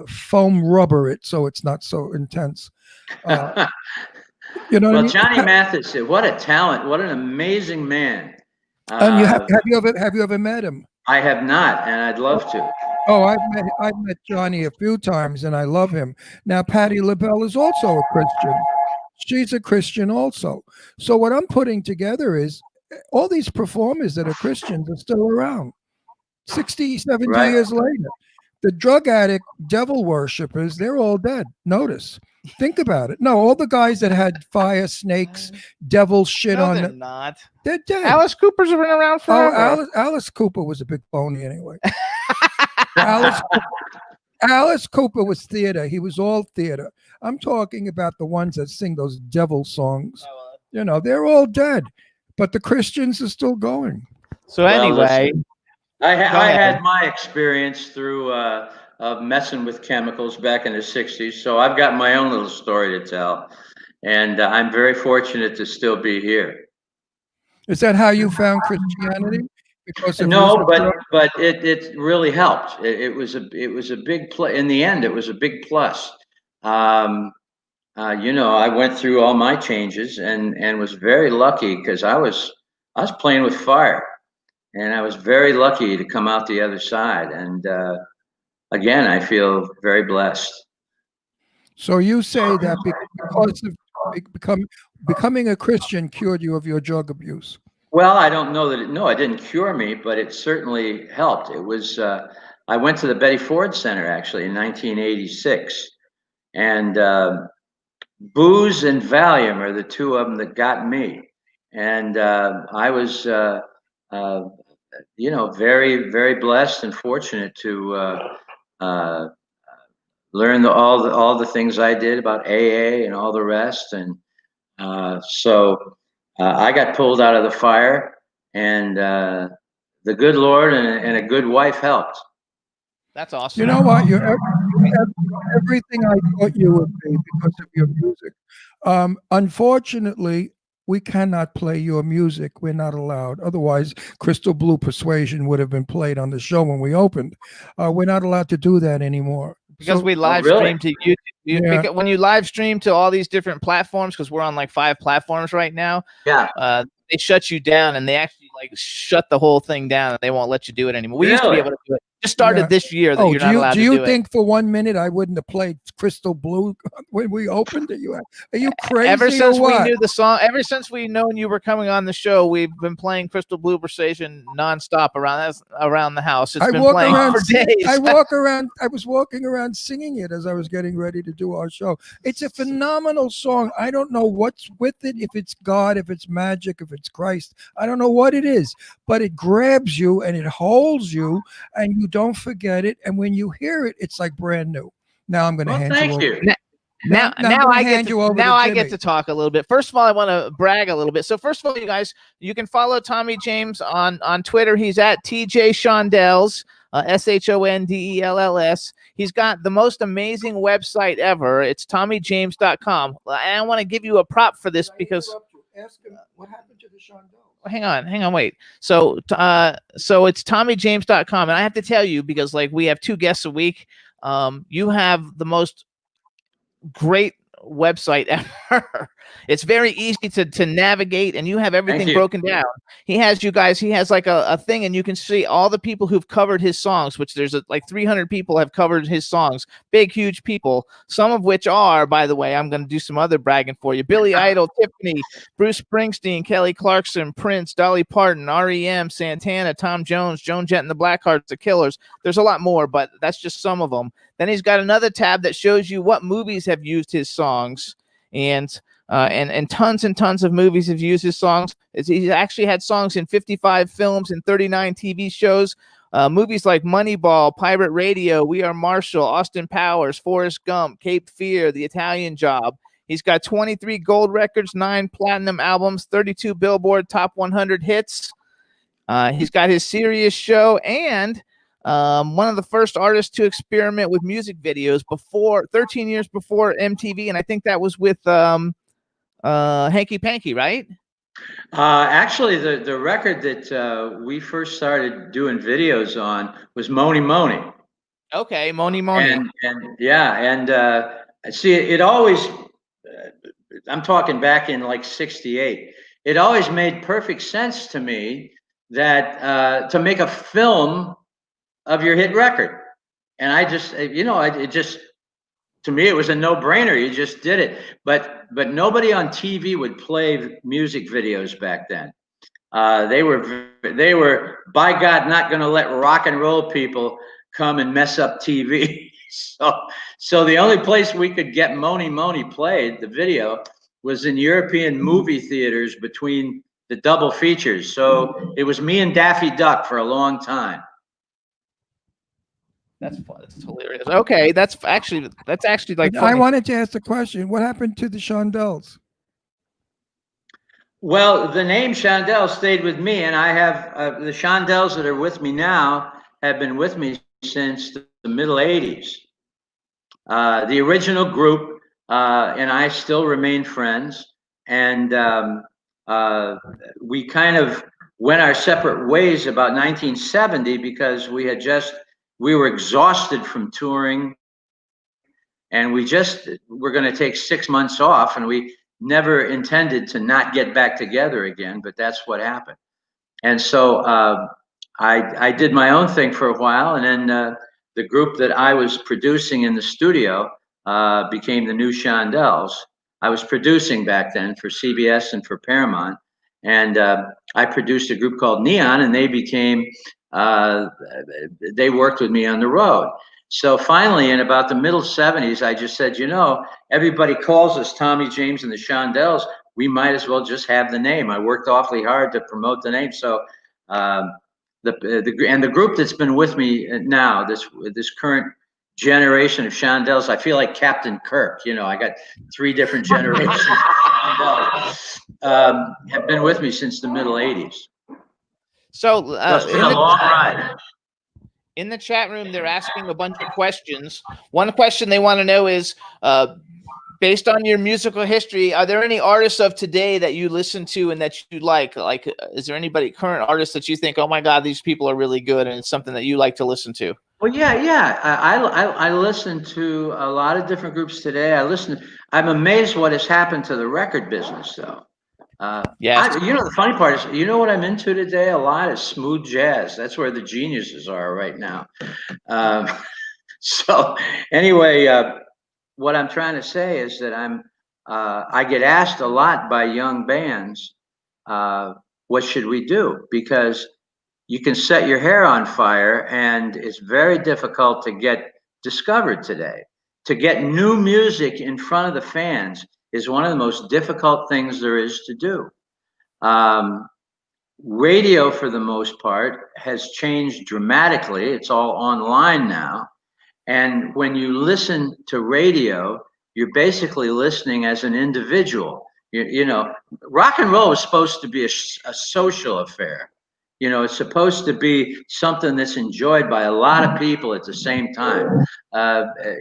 foam rubber it so it's not so intense. You know, Well, what I mean? Johnny Mathis, what a talent! What an amazing man! And have you ever met him? I have not, and I'd love to. Oh, I've met Johnny a few times, and I love him. Now, Patti LaBelle is also a Christian. She's a Christian also. So what I'm putting together is all these performers that are Christians are still around 60, 70 Right. years later. The drug addict, devil worshippers, they're all dead. Notice. Think about it. No, all the guys that had fire, snakes, devil shit No, on they're them, not. they're dead. Alice Cooper's been around Oh, forever. Alice Cooper was a big phony anyway. Alice Cooper was theater. He was all theater. I'm talking about the ones that sing those devil songs. You know, they're all dead, but the Christians are still going. So Well, anyway, listen, I Go had ahead. my experience through of messing with chemicals back in the 60s. So I've got my own little story to tell. And I'm very fortunate to still be here. Is that how you found Christianity? Because of use No, of but drugs? it really helped. It was a big plus. In the end, it was a big plus. You know, I went through all my changes and was very lucky because I was playing with fire, and I was very lucky to come out the other side. And again, I feel very blessed. So you say that because of becoming a Christian cured you of your drug abuse. Well, I don't know that it didn't cure me, but it certainly helped. It was, I went to the Betty Ford Center actually in 1986, and booze and Valium are the two of them that got me. And I was, you know, very, very blessed and fortunate to learn all the things I did about AA and all the rest. And so I got pulled out of the fire, and the good Lord and a good wife helped. that's awesome. You know what? You're everything I thought you would be because of your music. Unfortunately, we cannot play your music. We're not allowed. Otherwise, Crystal Blue Persuasion would have been played on the show when we opened. We're not allowed to do that anymore. Because So- we live really? stream to YouTube. Yeah. When you live stream to all these different platforms, because we're on like 5 platforms right now, Yeah. they shut you down, and they actually like shut the whole thing down, and they won't let you do it anymore. We used to be Really? able to do it. Just started Yeah. this year that Oh, you're not allowed do to you do think for 1 minute I wouldn't have played Crystal Blue when we opened it? Are you it. crazy Ever or since we what? knew the song, ever since we known you were coming on the show, we've been playing Crystal Blue Persuasion nonstop around the house. It's I been walk playing around. for days. I was walking around singing it as I was getting ready to do our show. It's a phenomenal song. I don't know what's with it. If it's God, if it's magic, if it's Christ, I don't know what it is. But it grabs you and it holds you, and you don't forget it. And when you hear it, it's like brand new. Now I'm going to Well, hand thank you over. you. Now I'm gonna I hand get you over to, now to I get Jimmy. to talk a little bit. First of all, I want to brag a little bit. So first of all, you guys, you can follow Tommy James on Twitter. He's at TJ Shondells, SHONDELLS. He's got the most amazing website ever. It's TommyJames.com. And I want to give you a prop for this because Ask him what happened to the Shondells. hang on, wait. So it's TommyJames.com, and I have to tell you because like we have 2 guests a week. You have the most great website ever. It's very easy to navigate, and you have everything you. broken down. He has like a thing, and you can see all the people who've covered his songs, which there's like 300 people have covered his songs. Big, huge people, some of which are, by the way, I'm going to do some other bragging for you. Billy Idol, Tiffany, Bruce Springsteen, Kelly Clarkson, Prince, Dolly Parton, REM, Santana, Tom Jones, Joan Jett and the Blackhearts, The Killers. There's a lot more, but that's just some of them. Then he's got another tab that shows you what movies have used his songs, and tons and tons of movies have used his songs. He's actually had songs in 55 films and 39 TV shows. Movies like Moneyball, Pirate Radio, We Are Marshall, Austin Powers, Forrest Gump, Cape Fear, The Italian Job. He's got 23 gold records, 9 platinum albums, 32 Billboard Top 100 hits. He's got his Sirius show, and one of the first artists to experiment with music videos 13 years before MTV, and I think that was with Hanky Panky, right? Actually, the record that we first started doing videos on was Moni Moni. Okay, Moni Moni. And see, it always, I'm talking back in like 68, it always made perfect sense to me that to make a film of your hit record. And I just, to me, it was a no-brainer. You just did it. But nobody on TV would play music videos back then. They were, by God, not going to let rock and roll people come and mess up TV. So the only place we could get Mony Mony played, the video, was in European movie theaters between the double features. So it was me and Daffy Duck for a long time. That's fun. That's hilarious. Okay, that's actually like I funny. wanted to ask the question: what happened to the Shondells? Well, the name Shondell stayed with me, and I have the Shondells that are with me now have been with me since the middle 80s. The original group and I still remain friends, and we kind of went our separate ways about 1970 because we were exhausted from touring, and we just were going to take 6 months off, and we never intended to not get back together again, but that's what happened. And so I did my own thing for a while, and then the group that I was producing in the studio became the New Shondells. I was producing back then for CBS and for Paramount, and I produced a group called Neon, and they worked with me on the road. So finally, in about the middle 70s, I just said, everybody calls us Tommy James and the Shondells. We might as well just have the name. I worked awfully hard to promote the name. So the group that's been with me now, this current generation of Shondells, I feel like Captain Kirk. I got 3 different generations of Shondells, have been with me since the middle 80s. So It's been a long ride. In the chat room, they're asking a bunch of questions. One question they want to know is, based on your musical history, are there any artists of today that you listen to and that you like? Like, is there anybody, current artists, that you think, oh my God, these people are really good, and it's something that you like to listen to? Well, yeah. I listen to a lot of different groups today. I'm amazed what has happened to the record business, though. Yes. The funny part is, what I'm into today a lot is smooth jazz. That's where the geniuses are right now. So anyway, what I'm trying to say is that I get asked a lot by young bands, what should we do? Because you can set your hair on fire, and it's very difficult to get discovered today. To get new music in front of the fans is one of the most difficult things there is to do. Radio, for the most part, has changed dramatically. It's all online now. And when you listen to radio, you're basically listening as an individual. Rock and roll is supposed to be a social affair. It's supposed to be something that's enjoyed by a lot of people at the same time,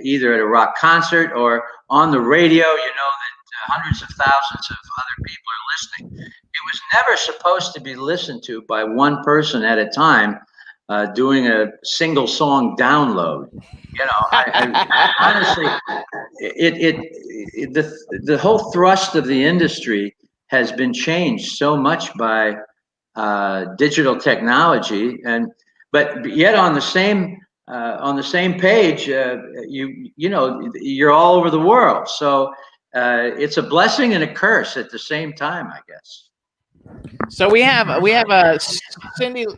either at a rock concert or on the radio. That hundreds of thousands of other people are listening. It was never supposed to be listened to by one person at a time, doing a single song download. Honestly, the whole thrust of the industry has been changed so much by digital technology, but yet on the same page, you're all over the world. So it's a blessing and a curse at the same time, I guess. So we have a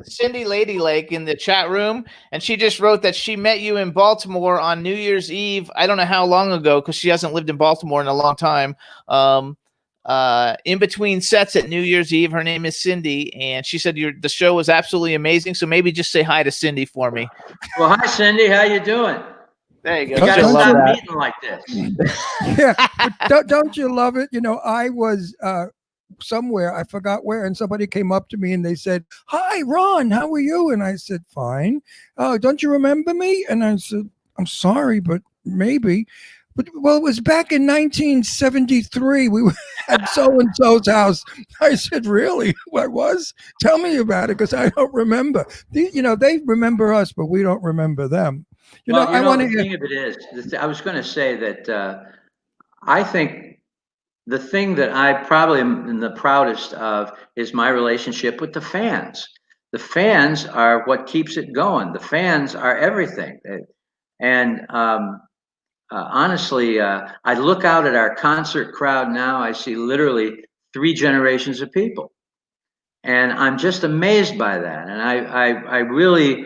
Cindy Lady Lake in the chat room, and she just wrote that she met you in Baltimore on New Year's Eve. I don't know how long ago, because she hasn't lived in Baltimore in a long time. In between sets at New Year's Eve. Her name is Cindy, and she said the show was absolutely amazing. So maybe just say hi to Cindy for me. Well, hi Cindy, how you doing? There you go. You gotta stop meeting like this. Yeah, but don't you love it? I was somewhere, I forgot where, and somebody came up to me and they said, "Hi, Ron, how are you?" And I said, "Fine." "Oh, don't you remember me?" And I said, "I'm sorry, but maybe." Well, it was back in 1973. We were at so-and-so's house. I said, "Really? What was? Tell me about it, because I don't remember." They remember us, but we don't remember them. I want to. The thing of it is, I was going to say that I think the thing that I probably am the proudest of is my relationship with the fans. The fans are what keeps it going. The fans are everything. And honestly, I look out at our concert crowd now, I see literally 3 generations of people. And I'm just amazed by that. And I really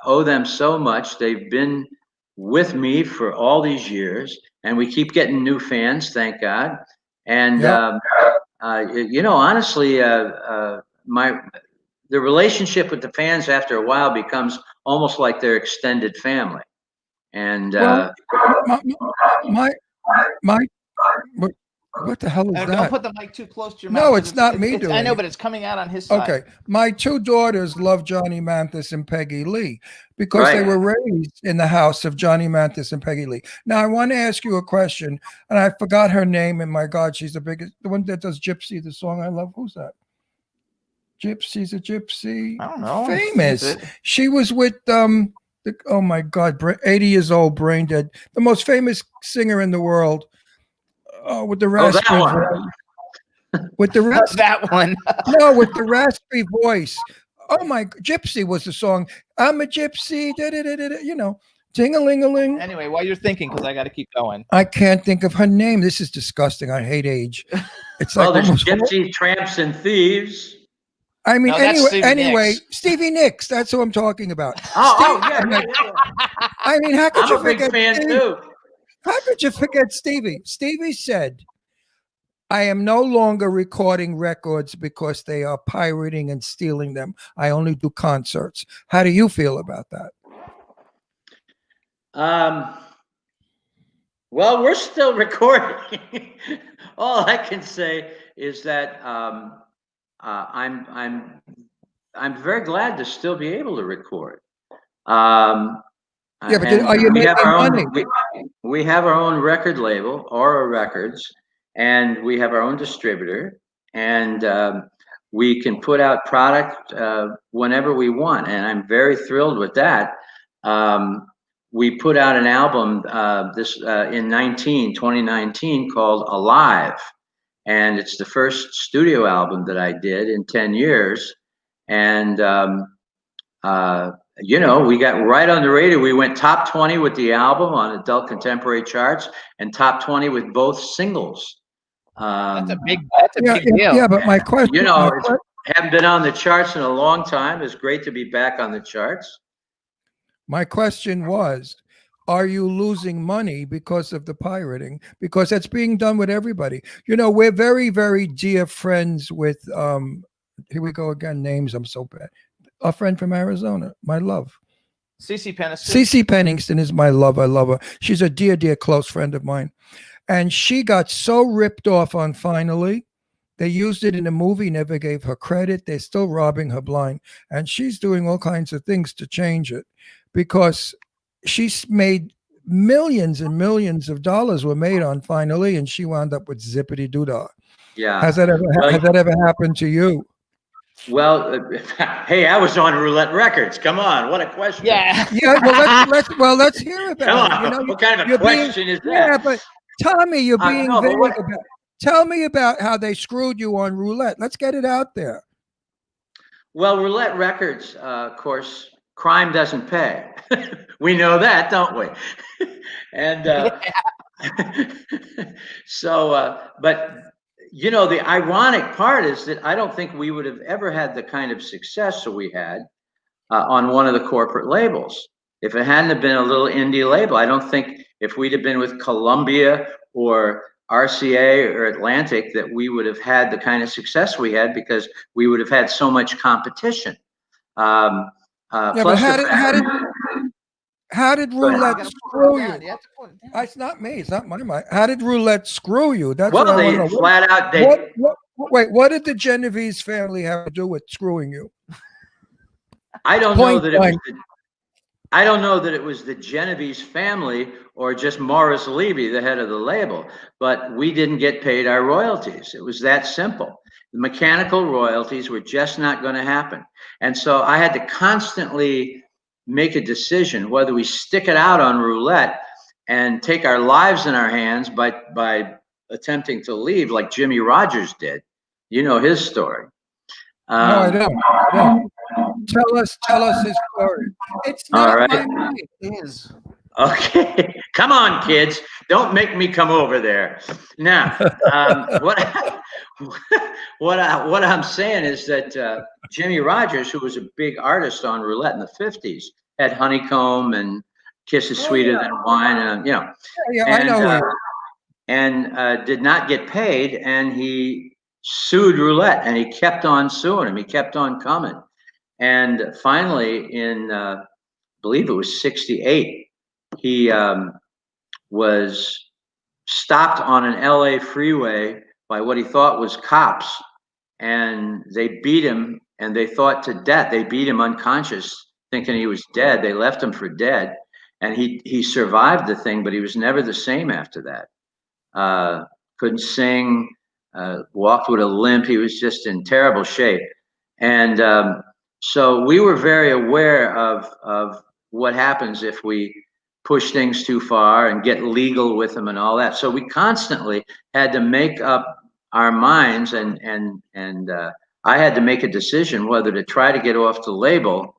owe them so much. They've been with me for all these years, and we keep getting new fans, thank God. And Yep. honestly, the relationship with the fans after a while becomes almost like their extended family. And Well, my what the hell is Don't that? put the mic too close to your mouth. No, 'cause it's not me I doing know, it. but it's coming out on his side. Okay, my two daughters love Johnny Mathis and Peggy Lee because they Right. were raised in the house of Johnny Mathis and Peggy Lee. Now, I want to ask you a question, and I forgot her name, and my God, she's the biggest, the one that does Gypsy, the song I love. Who's that? Gypsy's a Gypsy. I don't know. Famous. Is it- She was with oh my God, 80 years old, brain dead. The most famous singer in the world. Oh, with the raspy that one. voice. With the raspy, that one. no, with the raspy voice. Oh my, Gypsy was the song. I'm a gypsy, ting-a-ling-a-ling. Anyway, while you're thinking, because I got to keep going. I can't think of her name. This is disgusting. I hate age. It's well, like there's almost, gypsy tramps and thieves. I mean, No, that's anyway, Stevie Nicks. Stevie Nicks. That's who I'm talking about. Oh, I mean, how could I'm you a big forget fan Stevie? too. How could you forget Stevie? Stevie said, I am no longer recording records because they are pirating and stealing them. I only do concerts. How do you feel about that? Well, we're still recording. All I can say is that I'm very glad to still be able to record. Yeah, but and are you we have making our money? own, we have our own record label, Aura Records, and we have our own distributor, and we can put out product whenever we want, and I'm very thrilled with that. We put out an album in 2019 called Alive, and it's the first studio album that I did in 10 years, and we got right on the radio. We went top 20 with the album on adult contemporary charts, and top 20 with both singles. That's a big Yeah, deal. yeah, but my question, Haven't been on the charts in a long time. It's great to be back on the charts. my question was, are you losing money because of the pirating? Because that's being done with everybody. We're very, very dear friends with, here we go again, names, I'm so bad. A friend from Arizona, my love. CeCe Peniston. CeCe Penningston is my love. I love her. She's a dear, dear close friend of mine. And she got so ripped off on Finally. They used it in a movie, never gave her credit. They're still robbing her blind. And she's doing all kinds of things to change it because she's made millions and millions of dollars were made on Finally, and she wound up with Zippity Doodah. Yeah. Has that ever happened to you? Well, hey, I was on Roulette Records. Come on, what a question. Yeah. Yeah, let's hear about Come it. on, what kind of a you're question is that? Yeah, but Tommy, you're being no, but vague what- about. Tell me about how they screwed you on Roulette. Let's get it out there. Well, Roulette Records, of course, crime doesn't pay. We know that, don't we? And but the ironic part is that I don't think we would have ever had the kind of success that we had on one of the corporate labels. If it hadn't have been a little indie label, I don't think if we'd have been with Columbia or RCA or Atlantic that we would have had the kind of success we had because we would have had so much competition. Yeah, but how did Roulette screw you? It's not me. It's not my mind. How did Roulette screw you? That's Well, what I they want to know. flat out, Wait, what did the Genovese family have to do with screwing you? I don't know Point that it blank. was I don't know that it was the Genovese family or just Morris Levy, the head of the label, but we didn't get paid our royalties. It was that simple. The mechanical royalties were just not going to happen. And so I had to constantly make a decision whether we stick it out on Roulette and take our lives in our hands by attempting to leave like Jimmy Rogers did. You know his story. No, I don't. No. Tell us his story. It's not All right. my mind. It is. Okay, come on, kids. Don't make me come over there. Now, what I'm saying is that Jimmy Rogers, who was a big artist on roulette in the 50s, had Honeycomb and Kiss is Sweeter Than Wine, and Yeah, I know who and did not get paid, and he sued roulette, and he kept on suing him. He kept on coming, and finally, in I believe it was '68, he was stopped on an LA freeway by what he thought was cops, and they beat him, and they thought to death. They beat him unconscious, thinking he was dead. They left him for dead, and he survived the thing, but he was never the same after that. Couldn't sing, walked with a limp. He was just in terrible shape. And so we were very aware of what happens if we push things too far and get legal with them and all that. So we constantly had to make up our minds, and I had to make a decision whether to try to get off the label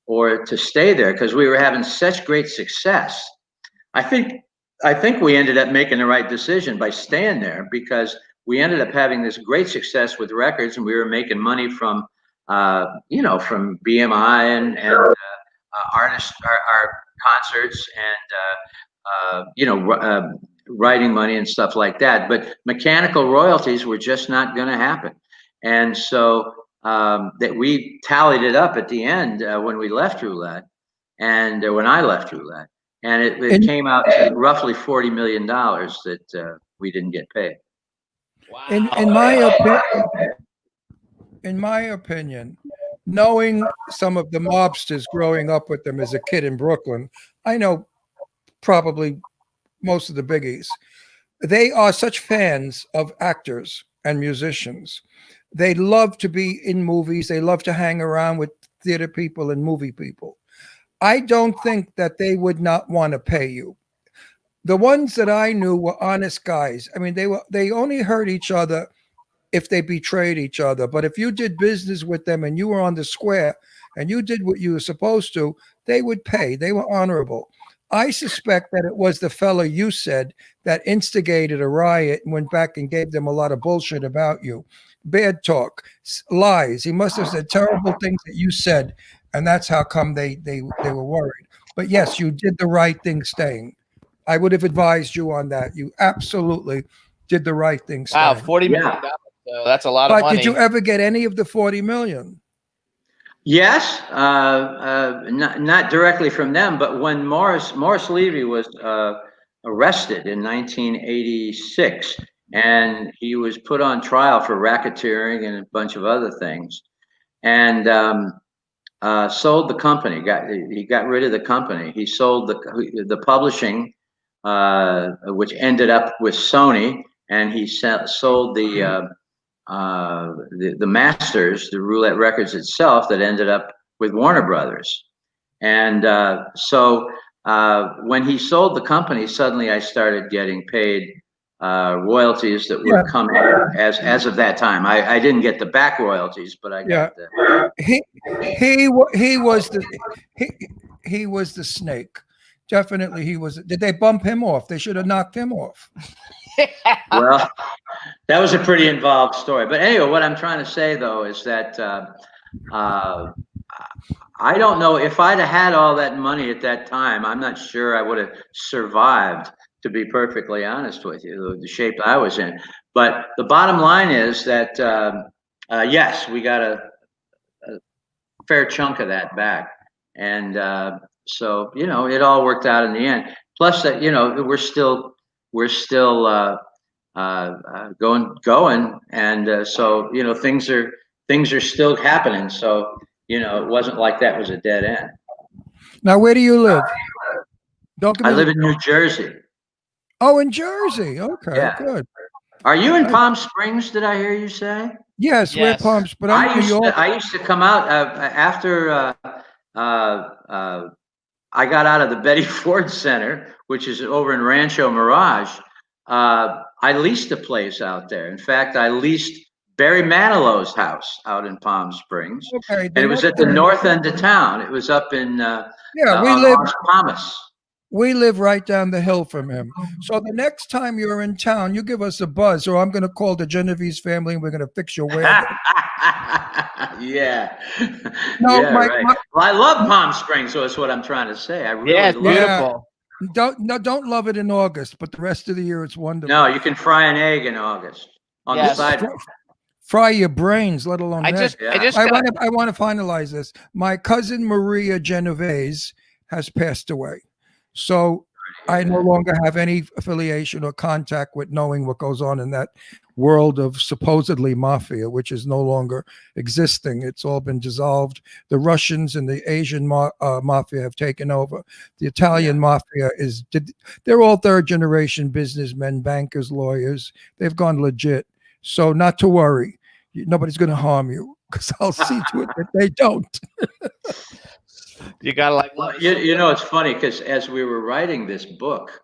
or to stay there, because we were having such great success. I think we ended up making the right decision by staying there, because we ended up having this great success with records, and we were making money from, from BMI and artists, our concerts, and writing money and stuff like that. But mechanical royalties were just not going to happen, and so that we tallied it up at the end when we left roulette, and when I left roulette. And it came out to roughly $40 million that we didn't get paid. in my opinion, knowing some of the mobsters growing up with them as a kid in Brooklyn, I know probably most of the biggies. They are such fans of actors and musicians. They love to be in movies. They love to hang around with theater people and movie people. I don't think that they would not want to pay you. The ones that I knew were honest guys. I mean, they only hurt each other if they betrayed each other. But if you did business with them and you were on the square and you did what you were supposed to, they would pay. They were honorable. I suspect that it was the fella you said that instigated a riot and went back and gave them a lot of bullshit about you. Bad talk, lies. He must have said terrible things that you said, and that's how come they were worried. But yes, you did the right thing staying. I would have advised you on that. You absolutely did the right thing staying. Wow, $40 million. So that's a lot of But money. did you ever get any of the $40 million? Yes, not directly from them, but when Morris Levy was arrested in 1986, and he was put on trial for racketeering and a bunch of other things, and sold the company. He got rid of the company. He sold the publishing, which ended up with Sony, and he sold the masters, the Roulette Records itself, that ended up with Warner Brothers. And so when he sold the company, suddenly I started getting paid royalties that would come in as of that time. I didn't get the back royalties, but I got the. He was the snake. Definitely, he was. Did they bump him off? They should have knocked him off. Well, that was a pretty involved story. But anyway, what I'm trying to say, though, is that I don't know if I'd have had all that money at that time. I'm not sure I would have survived, to be perfectly honest with you, the shape I was in. But the bottom line is that, yes, we got a fair chunk of that back. And so, it all worked out in the end. Plus that, we're still going, and so things are still happening. So it wasn't like that was a dead end. Now, where do you live? I live in New Jersey. Oh, in Jersey. Okay, Yeah. good. Are you in Palm Springs? Did I hear you say? Yes, we're Yes. Palms, but I'm in New York. I used to come out after I got out of the Betty Ford Center, which is over in Rancho Mirage. I leased a place out there. In fact, I leased Barry Manilow's house out in Palm Springs. Okay, And it was at the north end of town. It was up in we on live. Las Palmas. We live right down the hill from him. So the next time you're in town, you give us a buzz, or I'm going to call the Genovese family and we're going to fix your wagon. Yeah. No, yeah, my- right. my- Well, I love Palm Springs, so that's what I'm trying to say. I really Yeah, it's love beautiful. it. Don't love it in August, but the rest of the year it's wonderful. No, you can fry an egg in August on Yes. the sidewalk. Fry your brains, let alone I that. just Yeah. I want to finalize this. My cousin Maria Genovese has passed away. So I no longer have any affiliation or contact with knowing what goes on in that world of supposedly mafia, which is no longer existing. It's all been dissolved. The Russians and the Asian mafia have taken over. The Italian mafia they're all third generation businessmen, bankers, lawyers. They've gone legit. So not to worry. Nobody's going to harm you because I'll see to it that they don't. You gotta like. Well, you know, it's funny because as we were writing this book,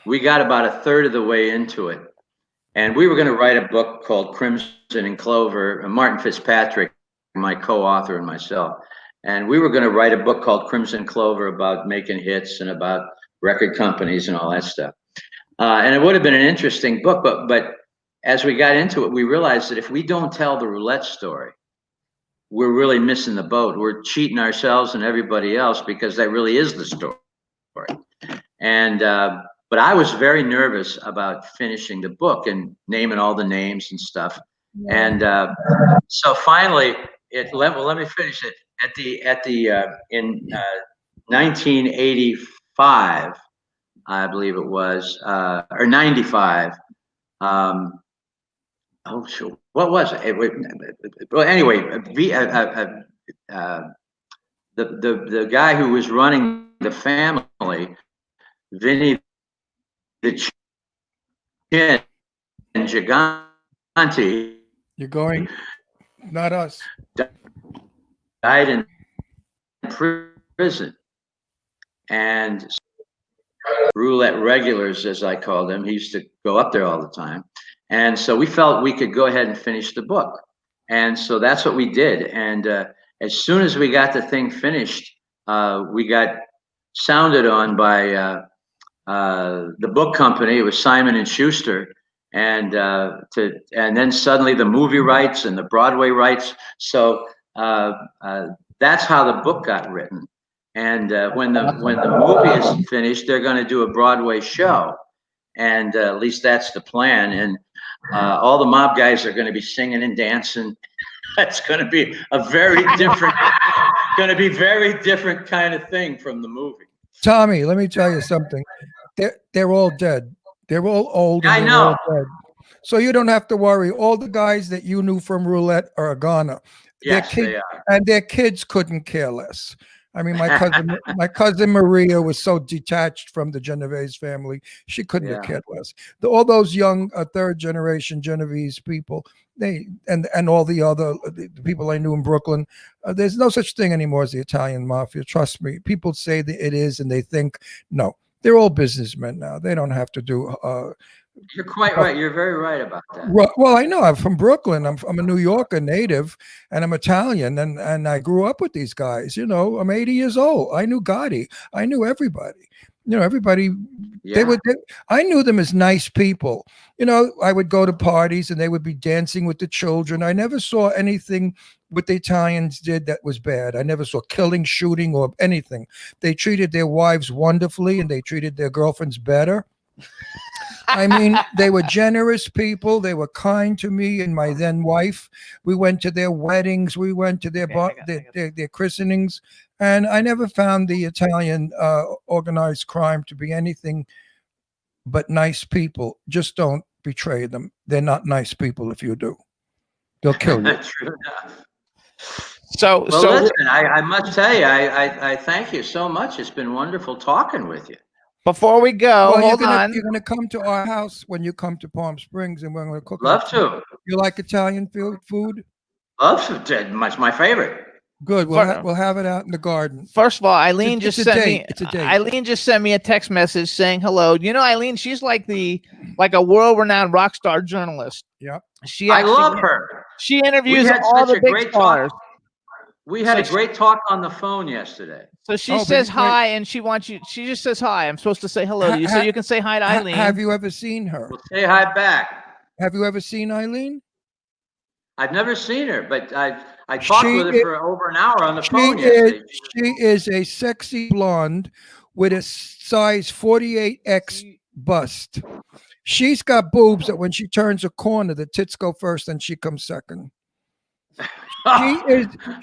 we got about a third of the way into it. And we were going to write a book called Crimson and Clover, Martin Fitzpatrick, my co-author, and myself. And we were going to write a book called Crimson Clover about making hits and about record companies and all that stuff. And it would have been an interesting book, but as we got into it, we realized that if we don't tell the roulette story, we're really missing the boat. We're cheating ourselves and everybody else because that really is the story. And but I was very nervous about finishing the book and naming all the names and stuff. And so finally, let me finish it. In 1985, I believe it was, or 95. Oh, sure. What was it? Well, anyway, the guy who was running the family, Vinny the Chin Gigante, You're going, not us. died in prison. And roulette regulars, as I call them, he used to go up there all the time. And so we felt we could go ahead and finish the book. And so that's what we did. And as soon as we got the thing finished, we got sounded on by the book company. It was Simon & Schuster. And then suddenly the movie rights and the Broadway rights. So that's how the book got written. And when the movie is finished, they're going to do a Broadway show. And at least that's the plan. And all the mob guys are going to be singing and dancing. That's going to be a very different kind of thing from the movie. Tommy, let me tell you something. They're all dead. They're all old. I and know. all dead. So you don't have to worry. All the guys that you knew from roulette are gone. Yes, they are. And their kids couldn't care less. I mean, my cousin Maria was so detached from the Genovese family, she couldn't have cared less. All those young third generation Genovese people, and all the other the people I knew in Brooklyn, there's no such thing anymore as the Italian mafia. Trust me. People say that it is, and they think no. They're all businessmen now. They don't have to do. You're quite right. You're very right about that. Well, I know. I'm from Brooklyn. I'm a New Yorker native, and I'm Italian, and I grew up with these guys. You know, I'm 80 years old. I knew Gotti. I knew everybody. You know, everybody. Yeah. I knew them as nice people. You know, I would go to parties, and they would be dancing with the children. I never saw anything what the Italians did that was bad. I never saw killing, shooting, or anything. They treated their wives wonderfully, and they treated their girlfriends better. I mean, they were generous people. They were kind to me and my then wife. We went to their weddings. We went to their christenings. And I never found the Italian organized crime to be anything but nice people. Just don't betray them. They're not nice people if you do. They'll kill you. True enough. So Listen, I must tell you, I thank you so much. It's been wonderful talking with you. before we go, Well, hold on. You're gonna come to our house when you come to Palm Springs, and we're gonna cook. Love to. You like Italian food? Love to. Much my favorite. Good. We'll have it out in the garden. First of all, Eileen It's a just sent date. me. It's a date. Eileen just sent me a text message saying hello. You know, Eileen, she's like a world-renowned rock star journalist. Yep. I love her. She interviews We had all such the a big great stars. talk. We had a great talk on the phone yesterday. So she Oh, says wait. hi, and she wants you. She just says hi. I'm supposed to say hello to you, so you can say hi to Eileen. Have you ever seen her? Well, say hi back. Have you ever seen Eileen? I've never seen her, but I talked with her She for over an hour on the She phone is, yesterday. she is a sexy blonde with a size 48X bust. She's got boobs that when she turns a corner, the tits go first and she comes second.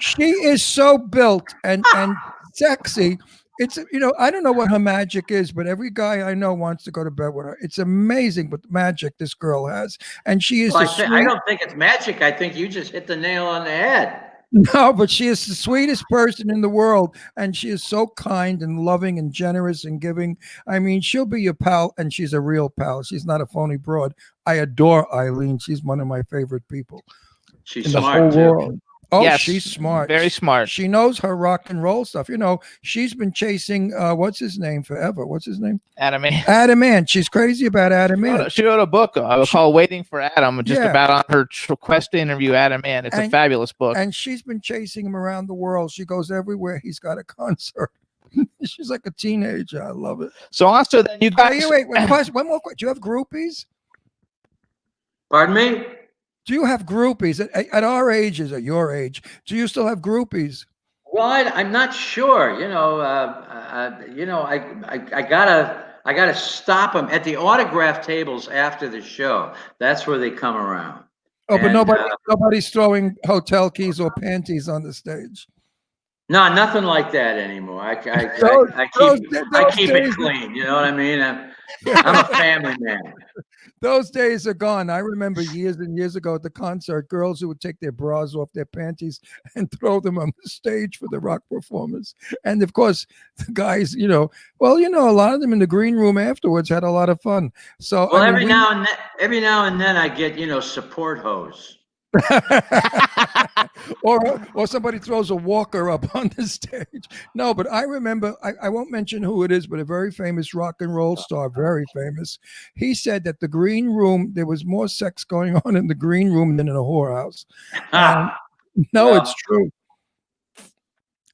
She is so built and sexy. It's, I don't know what her magic is, but every guy I know wants to go to bed with her. It's amazing what magic this girl has, and she is Well, the I don't think it's magic. I think you just hit the nail on the head. No, but she is the sweetest person in the world, and she is so kind and loving and generous and giving. I mean, she'll be your pal, and she's a real pal. She's not a phony broad. I adore Eileen. She's one of my favorite people She's in the smart whole too. world. Oh, Yes, she's smart. very smart. She knows her rock and roll stuff. She's been chasing what's his name forever. What's his name? Adam Ant. Adam Ant. She's crazy about Adam Ant. She wrote a book called "Waiting for Adam," just Yeah. about on her quest to interview Adam Ant. It's a And- fabulous book. And she's been chasing him around the world. She goes everywhere he's got a concert. She's like a teenager. I love it. So also, then you guys. Wait, question, one more question. Do you have groupies? Pardon me? Do you have groupies at our ages, at your age? Do you still have groupies? Well, I'm not sure. I gotta stop them at the autograph tables after the show. That's where they come around. Oh, but And, nobody's throwing hotel keys or panties on the stage. No, nothing like that anymore. I keep it clean. You know what I mean? I'm a family man. Those days are gone. I remember years and years ago at the concert, girls who would take their bras off their panties and throw them on the stage for the rock performers. And of course, the guys, a lot of them in the green room afterwards had a lot of fun. So Well, every now and then I get support hose. or somebody throws a walker up on the stage. No, but I remember, I won't mention who it is, but a very famous rock and roll star, very famous. He said that the green room, there was more sex going on in the green room than in a whorehouse. No, Well, it's true.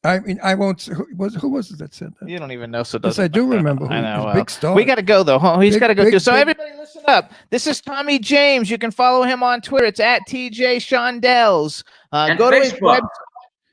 I mean, I won't. Who was it that said that? You don't even know, so it Yes, doesn't I do matter. remember. I know. He's a big star. We got to go though. Huh? He's Big- got to go big- too. So big- everybody, listen up. This is Tommy James. You can follow him on Twitter. It's at TJ Shondells. And Go to his Facebook. website.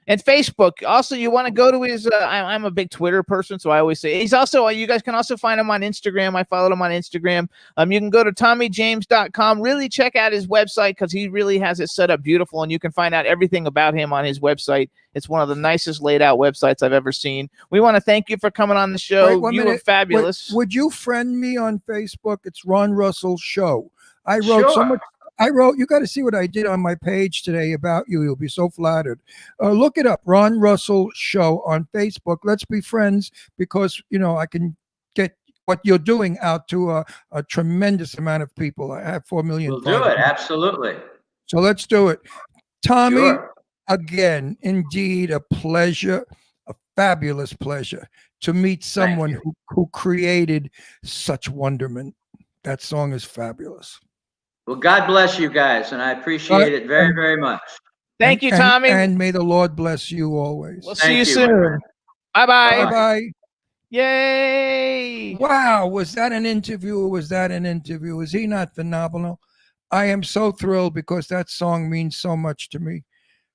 And Facebook. Also, you want to go to his. I'm a big Twitter person, so I always say he's also. You guys can also find him on Instagram. I followed him on Instagram. You can go to TommyJames.com. Really check out his website because he really has it set up beautiful, and you can find out everything about him on his website. It's one of the nicest laid out websites I've ever seen. We want to thank you for coming on the show. Wait, 1 You were minute. fabulous. Would you friend me on Facebook? It's Ron Russell Show. I wrote so Sure. much. You got to see what I did on my page today about you. You'll be so flattered. Look it up, Ron Russell Show on Facebook. Let's be friends because, I can get what you're doing out to a tremendous amount of people. I have 4 million. We'll do followers. it. Absolutely. So let's do it. Tommy, Sure. again, indeed, a pleasure, a fabulous pleasure to meet someone you. who created such wonderment. That song is fabulous. Well, God bless you guys, and I appreciate it very, very much. Thank you, And- Tommy. And may the Lord bless you always. We'll Thank see you you, soon. my friend. Bye bye. Bye bye. Yay. Wow, was that an interview or was that an interview? Is he not phenomenal? I am so thrilled because that song means so much to me.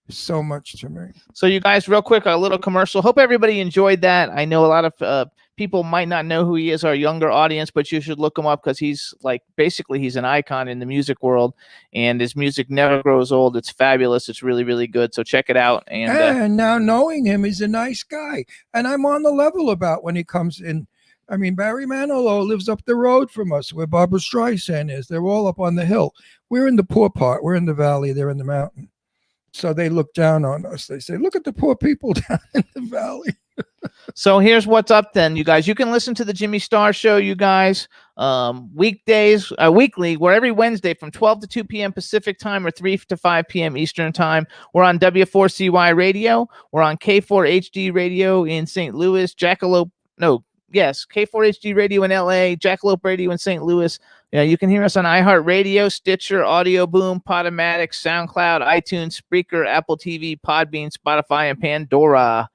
So much to me. So you guys, real quick, a little commercial. Hope everybody enjoyed that. I know a lot of people might not know who he is, our younger audience, but you should look him up because he's basically he's an icon in the music world, and his music never grows old. It's fabulous. It's really, really good. So check it out. And And now knowing him, he's a nice guy. And I'm on the level about when he comes in. I mean, Barry Manilow lives up the road from us where Barbara Streisand is. They're all up on the hill. We're in the poor part. We're in the valley. They're in the mountain. So they look down on us. They say, look at the poor people down in the valley. so here's what's up then, you guys. You can listen to the Jimmy Star Show, you guys, weekly. We're every Wednesday from 12 to 2 p.m. Pacific time or 3 to 5 p.m. Eastern time. We're on W4CY Radio. We're on K4HD Radio in St. Louis, K4HD Radio in LA, Jackalope Radio in St. Louis. You can hear us on iHeartRadio, Stitcher, Audio Boom, Podomatic, SoundCloud, iTunes, Spreaker, Apple TV, Podbean, Spotify, and Pandora.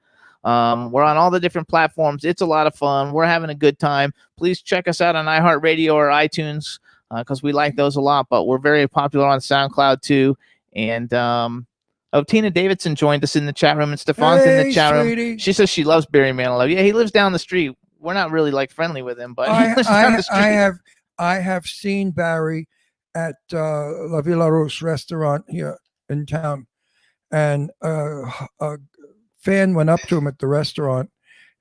We're on all the different platforms. It's a lot of fun. We're having a good time. Please check us out on iHeartRadio or iTunes because we like those a lot. But we're very popular on SoundCloud too. And Tina Davidson joined us in the chat room, and Stefan's in the Hey, chat room. sweetie. She says she loves Barry Manilow. Yeah, he lives down the street. We're not really like friendly with him, but he I, lives down the I, street. I have seen Barry at La Villa Rose restaurant here in town, and a fan went up to him at the restaurant,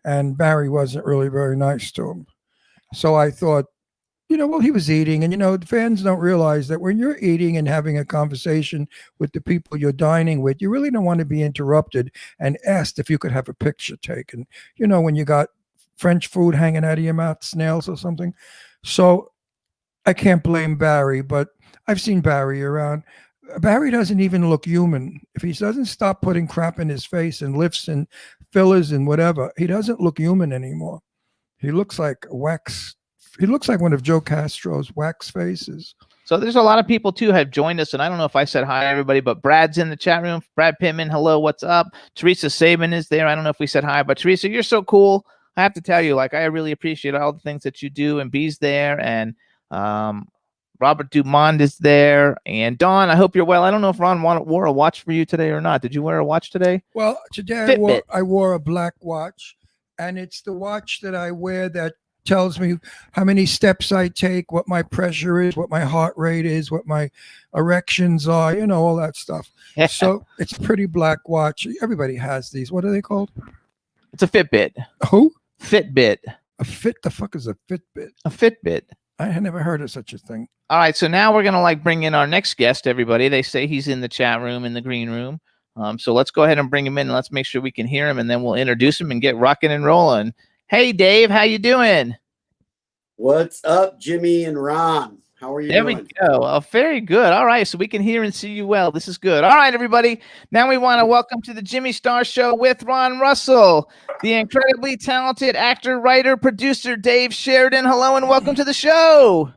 and Barry wasn't really very nice to him. So I thought, well, he was eating, and the fans don't realize that when you're eating and having a conversation with the people you're dining with, you really don't want to be interrupted and asked if you could have a picture taken. When you got French food hanging out of your mouth, snails or something. So I can't blame Barry, but I've seen Barry around. Barry doesn't even look human. If he doesn't stop putting crap in his face and lifts and fillers and whatever, he doesn't look human anymore. He looks like wax. He looks like one of Joe Castro's wax faces. So there's a lot of people too have joined us, and I don't know if I said hi to everybody, but Brad's in the chat room. Brad Pittman, hello, what's up? Teresa Saban is there. I don't know if we said hi, but Teresa, you're so cool. I have to tell you, I really appreciate all the things that you do, and B's there, and Robert Dumond is there, and Dawn, I hope you're well. I don't know if Ron wore a watch for you today or not. Did you wear a watch today? Well, today I wore a black watch, and it's the watch that I wear that tells me how many steps I take, what my pressure is, what my heart rate is, what my erections are, all that stuff. So it's a pretty black watch. Everybody has these. What are they called? It's a Fitbit. Who? Fitbit. The fuck is a Fitbit? A Fitbit. I had never heard of such a thing. All right, so now we're gonna bring in our next guest. Everybody, they say he's in the chat room in the green room. So let's go ahead and bring him in, and let's make sure we can hear him, and then we'll introduce him and get rocking and rolling. Hey, Dave, how you doing? What's up, Jimmy and Ron? How are you There doing? we go. Oh, very good. All right, so we can hear and see you well. This is good. All right, everybody. Now we want to welcome to the Jimmy Star Show with Ron Russell, the incredibly talented actor, writer, producer, Dave Sheridan. Hello, and welcome to the show.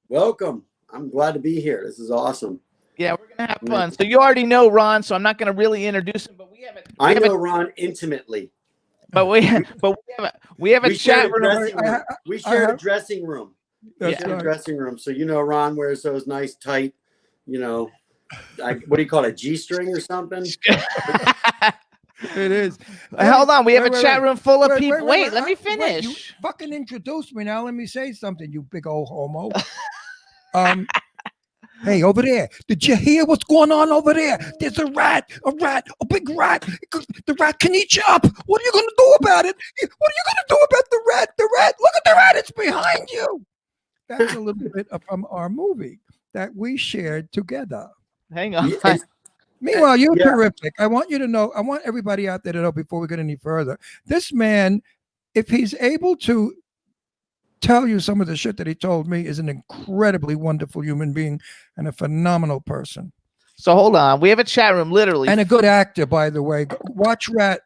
Welcome. I'm glad to be here. This is awesome. Yeah, we're gonna have fun. So you already know Ron, so I'm not gonna really introduce him, but I know Ron intimately. But we have a chat room. We share a dressing room. That's In a right. dressing room. So Ron wears those nice tight, what do you call it, G-string or something? It is. Hold on, we have a Wait, chat wait. room full of Wait, people. wait, Let me you finish. fucking introduce me now. Let me say something, you big old homo. Hey, over there. Did you hear what's going on over there? There's a big rat. The rat can eat you up. What are you going to do about it? What are you going to do about the rat? The rat, look at the rat. It's behind you. That's a little bit from our movie that we shared together. Hang on. Yeah, Meanwhile, you're Yeah. terrific. I want you to know, I want everybody out there to know before we get any further. This man, if he's able to tell you some of the shit that he told me, is an incredibly wonderful human being and a phenomenal person. So hold on. We have a chat room, literally. And a good actor, by the way. Watch Rat.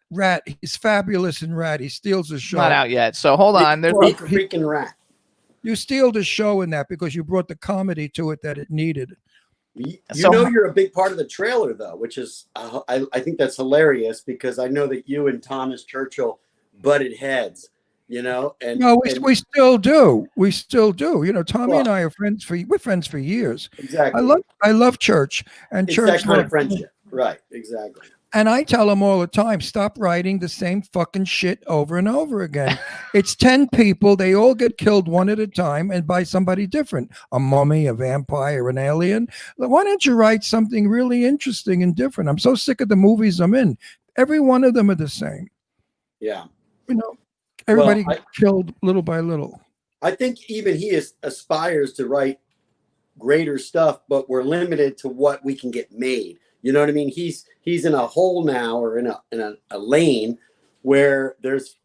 He's fabulous in Rat. He steals the show. Not out yet. So hold on. There's Big freaking rat. You steal the show in that because you brought the comedy to it that it needed. You're a big part of the trailer, though, which is, I think that's hilarious because I know that you and Thomas Churchill butted heads, and No, we still do. We still do. Tommy and Well, I are friends we're friends for years. exactly. I love Church and it's Church. that kind of loves- friendship. Right, exactly. And I tell him all the time, stop writing the same fucking shit over and over again. It's 10 people. They all get killed one at a time and by somebody different, a mummy, a vampire, an alien. Why don't you write something really interesting and different? I'm so sick of the movies I'm in. Every one of them are the same. Yeah. Everybody Well, killed little by little. I think even he aspires to write greater stuff, but we're limited to what we can get made. You know what I mean? He's in a hole now, or in a lane where there's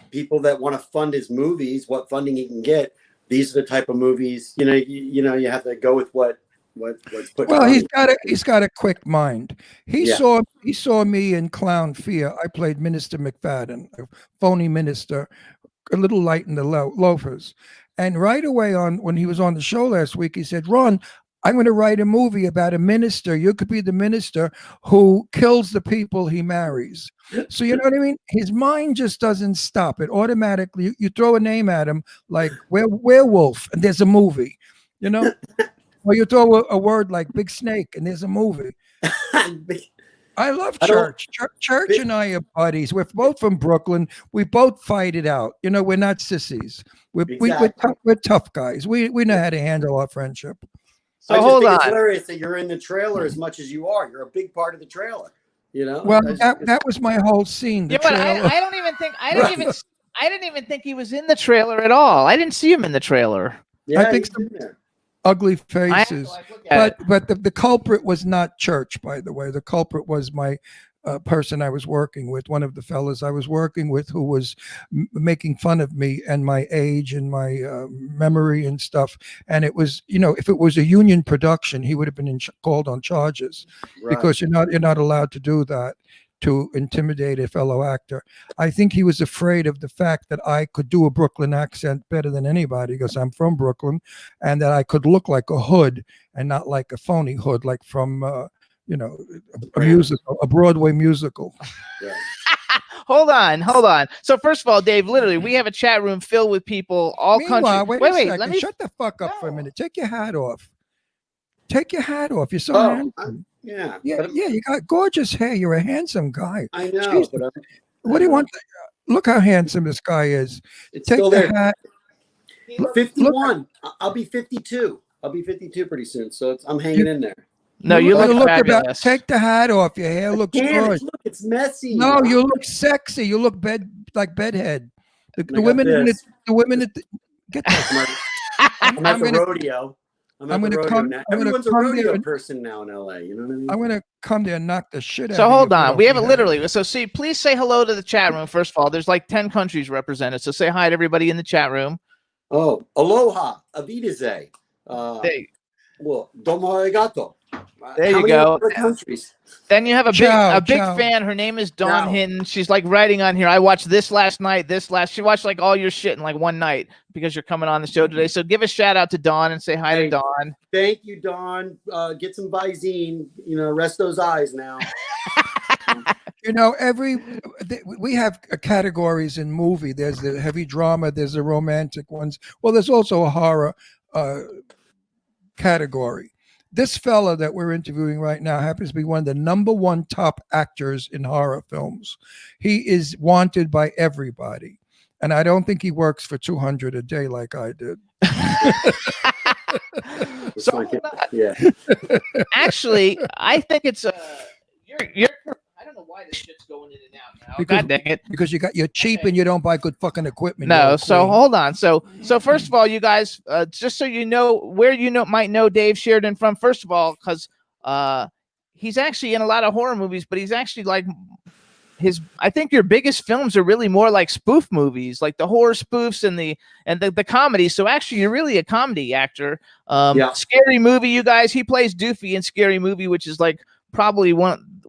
people that want to fund his movies, what funding he can get. These are the type of movies, you have to go with what's put. Well, he's got a quick mind. He Yeah. saw me in Clown Fear. I played Minister McFadden, a phony minister, a little light in the loafers. And right away when he was on the show last week, he said, "Ron, I'm going to write a movie about a minister. You could be the minister who kills the people he marries. So you know what I mean? His mind just doesn't stop. It automatically, you throw a name at him like werewolf, and there's a movie, you know? Or you throw a word like big snake, and there's a movie. I love I don't- church. Church and I are buddies. We're both from Brooklyn. We both fight it out. You know, we're not sissies. We're tough guys. We know how to handle our friendship. So I just hold think it's on. hilarious that you're in the trailer as much as you are. You're a big part of the trailer. You know. Well, That's- that was my whole scene. The Yeah, but trailer. I don't even think I didn't even think he was in the trailer at all. I didn't see him in the trailer. yeah, think he's in there. Ugly I have to, faces. like, look at it. But the culprit was not church, by the way. The culprit was my person I was working with, one of the fellas I was working with, who was making fun of me and my age and my memory and stuff. And it was, you know, if it was a union production, he would have been called on charges Right. because you're not allowed to do that, to intimidate a fellow actor. I think he was afraid of the fact that I could do a Brooklyn accent better than anybody because I'm from Brooklyn, and that I could look like a hood and not like a phony hood, like from, you know, a musical, a Broadway musical. Yeah. Hold on. So first of all, Dave, literally, we have a chat room filled with people, all Meanwhile, countries. wait a Wait, second. let me. Shut the fuck up for a No. minute. Take your hat off. Take your hat off. You're so Oh, handsome. yeah. Yeah, But yeah, you got gorgeous hair. You're a handsome guy. I know, Jesus. but What do you want? Look how handsome this guy is. it's Take still the there. hat. 51. I'll be 52. I'll be 52 pretty soon. So I'm hanging in there. No, you look fabulous. Take the hat off. Your hair looks Damn, good. look, it's messy. No, you look sexy. You look like bedhead. The got women in this. the women at the, get that. I'm at the gonna- rodeo. I'm I'm at the gonna rodeo come- now. I'm gonna Everyone's a come rodeo there. person now in LA. You know what I mean? I'm gonna come there and knock the shit out. So of you hold if you on. don't We have it behave. literally. So see, please say hello to the chat room. First of all, there's like 10 countries represented. So say hi to everybody in the chat room. Oh, aloha, avidaze. There, Well, domo arigato. There How you many go. other countries? Then you have a Ciao, big ciao. fan. Her name is Dawn Ciao. Hinton. She's like writing on here. I watched this last night. She watched like all your shit in like one night because you're coming on the show today. So give a shout out to Dawn and say hi to Hey. Dawn. Thank you, Don. Get some Visine. You know, rest those eyes now. You know, we have categories in movie. There's the heavy drama. There's the romantic ones. Well, there's also a horror category. This fella that we're interviewing right now happens to be one of the #1 top actors in horror films. He is wanted by everybody, and I don't think he works for $200 a day like I did. It's So like- hold on. yeah. Actually, I think it's you're. I don't know why this shit's going in and out now. Because- God dang it. Because you're cheap and you don't buy good fucking equipment. No, you're a so queen. hold on. So first of all, you guys, just so you know where might know Dave Sheridan from. First of all, because he's actually in a lot of horror movies, but he's actually like I think your biggest films are really more like spoof movies, like the horror spoofs and the comedy. So actually, you're really a comedy actor. Yeah. Scary Movie, you guys. He plays Doofy in Scary Movie, which is like probably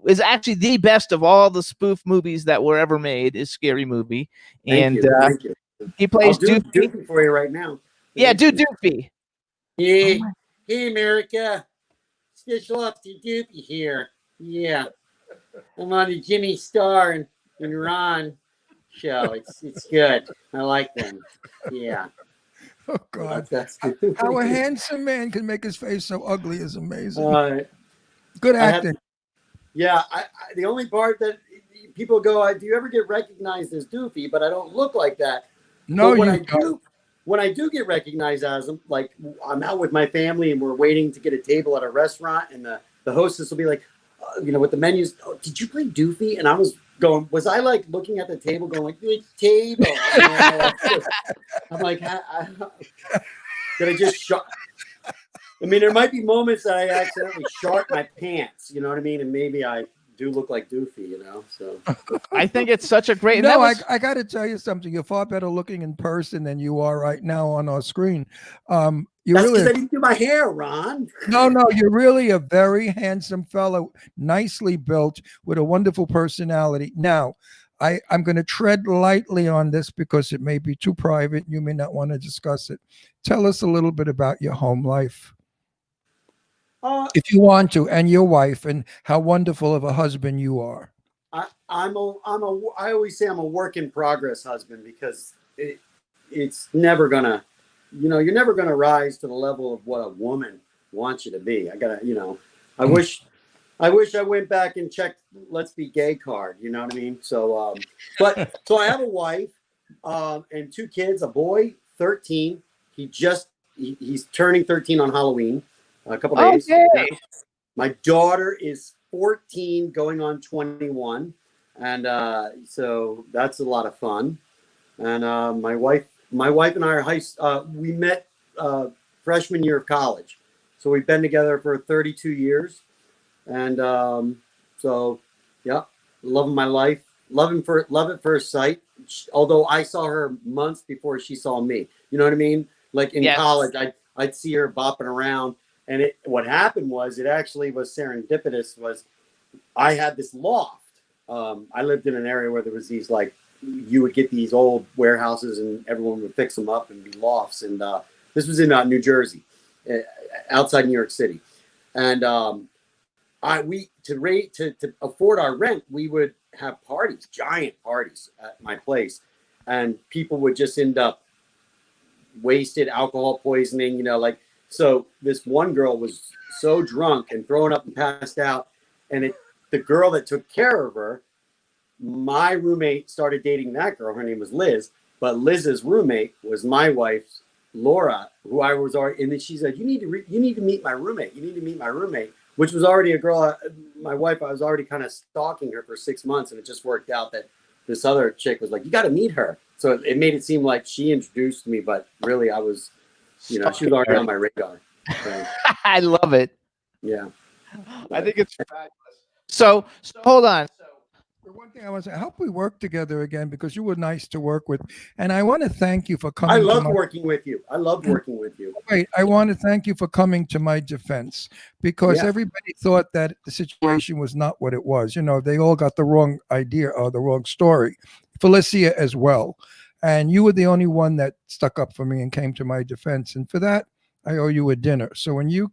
is actually the best of all the spoof movies that were ever made. Is Scary Movie, Thank you. Thank you. he I'll plays do Doofy. Doofy for you right now. Yeah, do Doofy. Hey, hey, America. Special up to Doofy here. Yeah. I'm on the Jimmy Star and Ron show. It's good. I like them. Yeah. Oh God, That's how a handsome man can make his face so ugly is amazing. Good I have- acting. Yeah, the only part that people go, do you ever get recognized as Doofy? But I don't look like that. No, But you when I do get recognized as him, like I'm out with my family and we're waiting to get a table at a restaurant, and the hostess will be like, with the menus, oh, did you play Doofy? And I was going, was I like looking at the table going like, good table? I'm like, did I just shot? I mean, there might be moments that I accidentally shart my pants, you know what I mean? And maybe I do look like Doofy, you know? So I think it's such a great. No, that was- I got to tell you something. You're far better looking in person than you are right now on our screen. You that's because I really didn't do my hair, Ron. no, you're really a very handsome fellow, nicely built with a wonderful personality. Now, I'm going to tread lightly on this because it may be too private. You may not want to discuss it. Tell us a little bit about your home life. if you want to, and your wife, and how wonderful of a husband you are. I always say I'm a work in progress husband because it's never gonna, you're never gonna rise to the level of what a woman wants you to be. I wish I went back and checked Let's Be Gay card. You know what I mean? So, so I have a wife and 2 kids. A boy, 13. He's turning 13 on Halloween. A couple days. Okay. My daughter is 14, going on 21, and so that's a lot of fun. And my wife and I are we met freshman year of college, so we've been together for 32 years, and so yeah, loving my life, love at first sight. Although I saw her months before she saw me, you know what I mean? Like in college, I'd see her bopping around. And what happened was, it actually was serendipitous. Was I had this loft. I lived in an area where there was these, like, you would get these old warehouses and everyone would fix them up and be lofts. And this was in New Jersey, outside New York City. And to afford our rent, we would have parties, giant parties at my place, and people would just end up wasted, alcohol poisoning, So this one girl was so drunk and thrown up and passed out. And the girl that took care of her, my roommate started dating that girl. Her name was Liz. But Liz's roommate was my wife's, Laura, who I was already. And then she said, "You need to meet my roommate. You need to meet my roommate," which was already a girl. My wife, I was already kind of stalking her for 6 months, and it just worked out that this other chick was like, "You got to meet her." So it made it seem like she introduced me, but really I was. She was already on my radar. So, I love it. yeah. I think it's fabulous. So hold on. For one thing, I want to say, I hope we work together again, because you were nice to work with, and I want to thank you for coming. I loved working with you. I loved working with you. Wait, I want to thank you for coming to my defense, because everybody thought that the situation was not what it was. They all got the wrong idea or the wrong story. Felicia as well. And you were the only one that stuck up for me and came to my defense. And for that, I owe you a dinner. So when your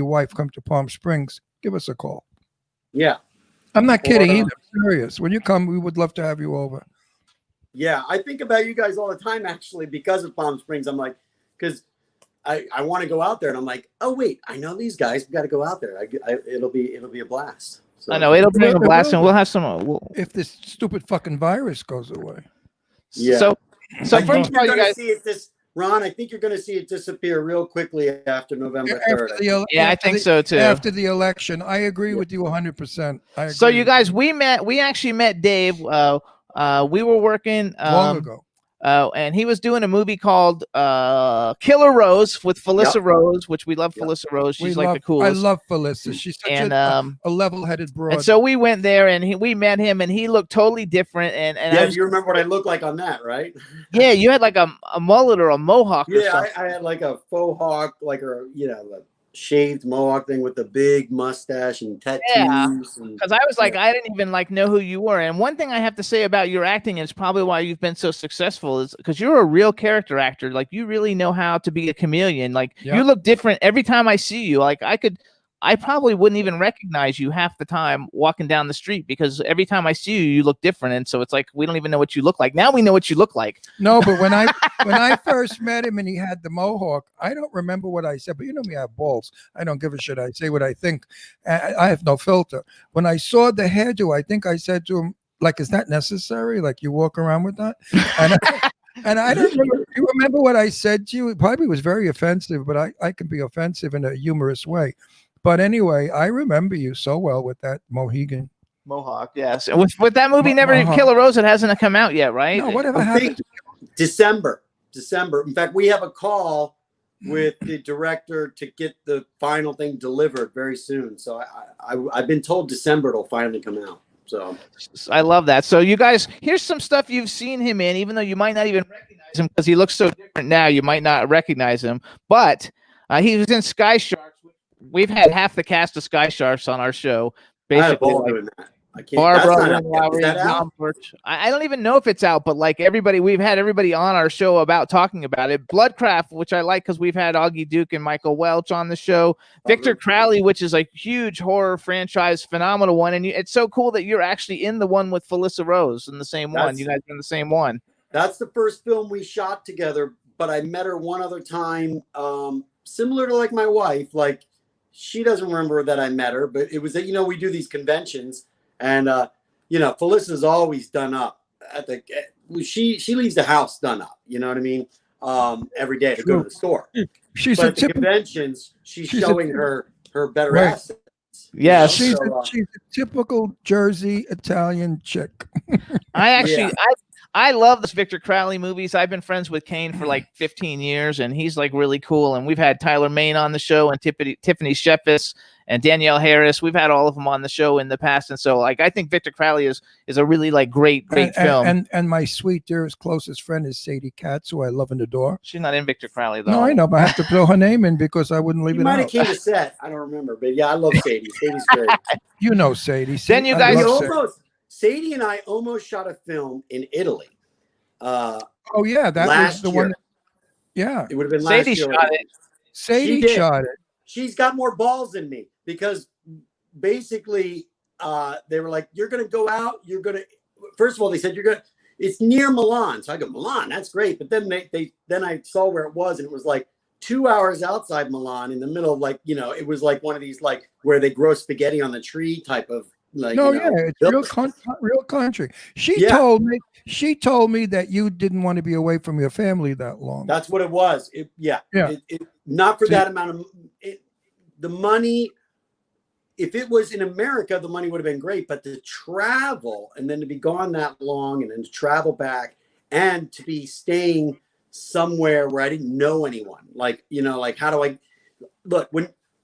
wife come to Palm Springs, give us a call. Yeah. I'm not kidding either. I'm serious. When you come, we would love to have you over. Yeah. I think about you guys all the time, actually, because of Palm Springs. I'm like, because I want to go out there, and I'm like, oh, wait, I know these guys. We got to go out there. It'll be a blast. So. I know it'll be a blast, and we'll have some. If this stupid fucking virus goes away. Yeah. So I first of all, you guys. Ron, I think you're going to see it disappear real quickly after November 3rd. I think so too. After the election, I agree with you 100%. So you guys, we actually met Dave. We were working long ago. And he was doing a movie called Killer Rose with Felissa Rose, which we love. Felissa Rose, she's the coolest. I love Felissa. She's such a level-headed broad. And so we went there, and we met him, and he looked totally different. And you remember what I looked like on that, right? Yeah, you had like a mullet or a mohawk. Or something. I had like a faux hawk, like a shaved mohawk thing with the big mustache and tattoos. Yeah, because I was like, I didn't even know who you were. And one thing I have to say about your acting is probably why you've been so successful is because you're a real character actor. Like, you really know how to be a chameleon. Like, you look different every time I see you. Like, I probably wouldn't even recognize you half the time walking down the street, because every time I see you, you look different. And so it's like, we don't even know what you look like. Now we know what you look like. No, but when I first met him and he had the mohawk, I don't remember what I said, but you know me, I have balls. I don't give a shit. I say what I think. I have no filter. When I saw the hairdo, I think I said to him, like, is that necessary? Like, you walk around with that? And I don't remember. You remember what I said to you? It probably was very offensive, but I can be offensive in a humorous way. But anyway, I remember you so well with that Mohegan. Mohawk, yes. And with that movie, Killer Rose, it hasn't come out yet, right? No, whatever happened? December. In fact, we have a call with the director to get the final thing delivered very soon. So I've been told December it'll finally come out. So I love that. So you guys, here's some stuff you've seen him in, even though you might not even recognize him because he looks so different now. You might not recognize him, but he was in Sky Sharks. We've had half the cast of Sky Sharks on our show. Basically, I can't. Barbara that's not Lynn out yet. Is Lowry, that out? John Birch. I don't even know if it's out, but like we've had everybody on our show about talking about it. Bloodcraft, which I like because we've had Augie Duke and Michael Welch on the show. Victor Crowley, which is a huge horror franchise, phenomenal one, and it's so cool that you're actually in the one with Felissa Rose in the same one. You guys are in the same one. That's the first film we shot together, but I met her one other time, similar to like my wife. Like she doesn't remember that I met her, but it was that, we do these conventions, and Felissa's always done up at the. She leaves the house done up. You know what I mean? Every day to go to the store. She's but a at the typical conventions, she's showing her better Right. assets. Yes. She's So, a typical Jersey Italian chick. I love this Victor Crowley movies. I've been friends with Kane for like 15 years, and he's like really cool. And we've had Tyler Main on the show, and Tiffany Shepis, and Danielle Harris. We've had all of them on the show in the past, and so like I think Victor Crowley is a really like great film. And my sweet dearest closest friend is Sadie Katz, who I love and adore. She's not in Victor Crowley though. No, I know, but I have to throw her name in because I wouldn't leave you it might have out. came to set. I don't remember, but yeah, I love Sadie. Sadie's great. You know Sadie. Then you I guys love Sadie. Sadie and I almost shot a film in Italy. Oh yeah, that was the year. one. Yeah, It would have been last Sadie year. shot it. Sadie did. shot it. She's got more balls than me because basically they were like, you're going to go out. First of all, they said, it's near Milan. So I go, Milan, that's great. But then then I saw where it was, and it was like 2 hours outside Milan in the middle of like, it was like one of these, like where they grow spaghetti on the tree type of like, No, yeah, it's real country. She told me that you didn't want to be away from your family that long. That's what it was. Not for that amount of the money. If it was in America, the money would have been great, but to travel and then to be gone that long and then to travel back and to be staying somewhere where I didn't know anyone, like, how do I look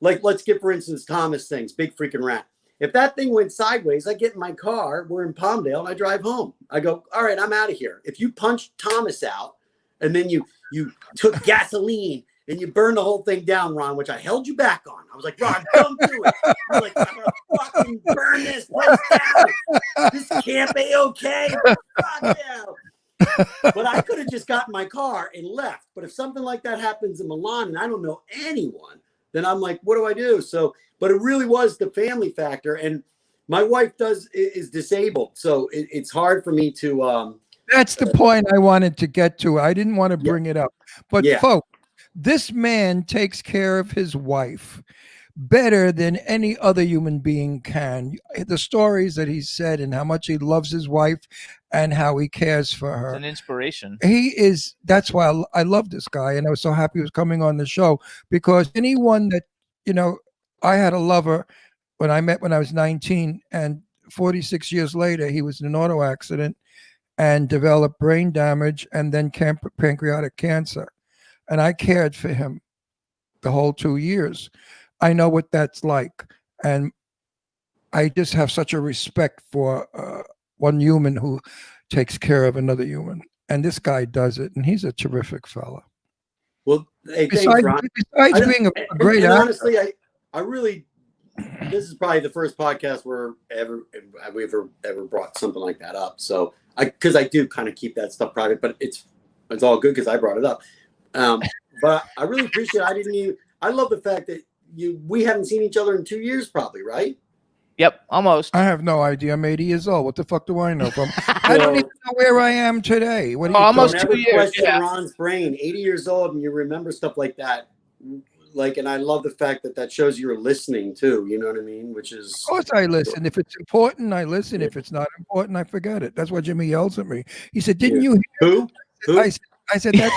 let's get, for instance, Thomas Things, Big Freaking Rat. If that thing went sideways, I get in my car, we're in Palmdale, and I drive home. I go, all right, I'm out of here. If you punch Thomas out and then you took gasoline and you burned the whole thing down, Ron, which I held you back on. I was like, Ron, don't do it. I'm like, I'm gonna fucking burn this place down. This can't be okay. Fuck yeah. But I could have just gotten my car and left. But if something like that happens in Milan and I don't know anyone, then I'm like, what do I do? So, but it really was the family factor. And my wife is disabled. So it's hard for me to. That's the point I wanted to get to. I didn't want to bring it up. But folks, this man takes care of his wife better than any other human being can. The stories that he said and how much he loves his wife and how he cares for her. It's an inspiration. That's why I love this guy. And I was so happy he was coming on the show, because anyone that, I had a lover when I was 19, and 46 years later, he was in an auto accident and developed brain damage and then pancreatic cancer. And I cared for him the whole 2 years. I know what that's like. And I just have such a respect for one human who takes care of another human. And this guy does it. And he's a terrific fella. Well, hey, thanks, Ron. Besides being a great actor. Honestly, I really, this is probably the first podcast where we ever brought something like that up. So because I do kind of keep that stuff private, but it's all good because I brought it up. But I really appreciate it. I love the fact that we haven't seen each other in 2 years, probably, right? Yep, almost. I have no idea. I'm 80 years old. What the fuck do I know? I don't even know where I am today. What almost 2 years. Question Ron's brain, 80 years old, and you remember stuff like that. And I love the fact that shows you're listening too. You know what I mean? Which is, of course, I listen. If it's important, I listen. If it's not important, I forget it. That's why Jimmy yells at me. He said, "Didn't you hear?" Who? I said that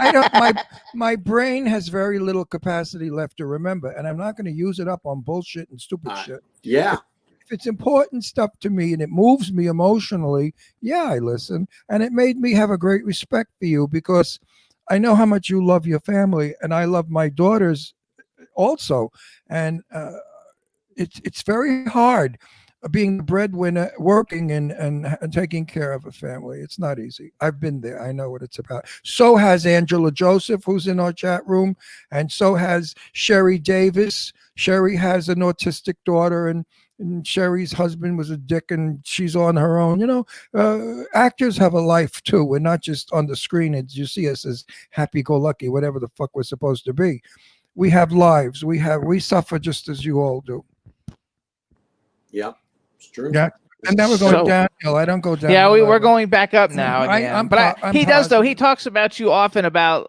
I don't. My brain has very little capacity left to remember, and I'm not going to use it up on bullshit and stupid shit. Yeah. If it's important stuff to me and it moves me emotionally, I listen. And it made me have a great respect for you, because I know how much you love your family, and I love my daughters also. And it's very hard being the breadwinner, working and taking care of a family. It's not easy. I've been there. I know what it's about. So has Angela Joseph, who's in our chat room, and so has Sherry Davis. Sherry has an autistic daughter, and and Sherry's husband was a dick and she's on her own. Actors have a life too. We're not just on the screen and you see us as happy-go-lucky, whatever the fuck we're supposed to be. We have lives. We suffer just as you all do. Yeah, it's true. Yeah. And now we're going So- downhill. I don't go down. Yeah, we're going back up now again. I'm He does though. He positive. talks about you often about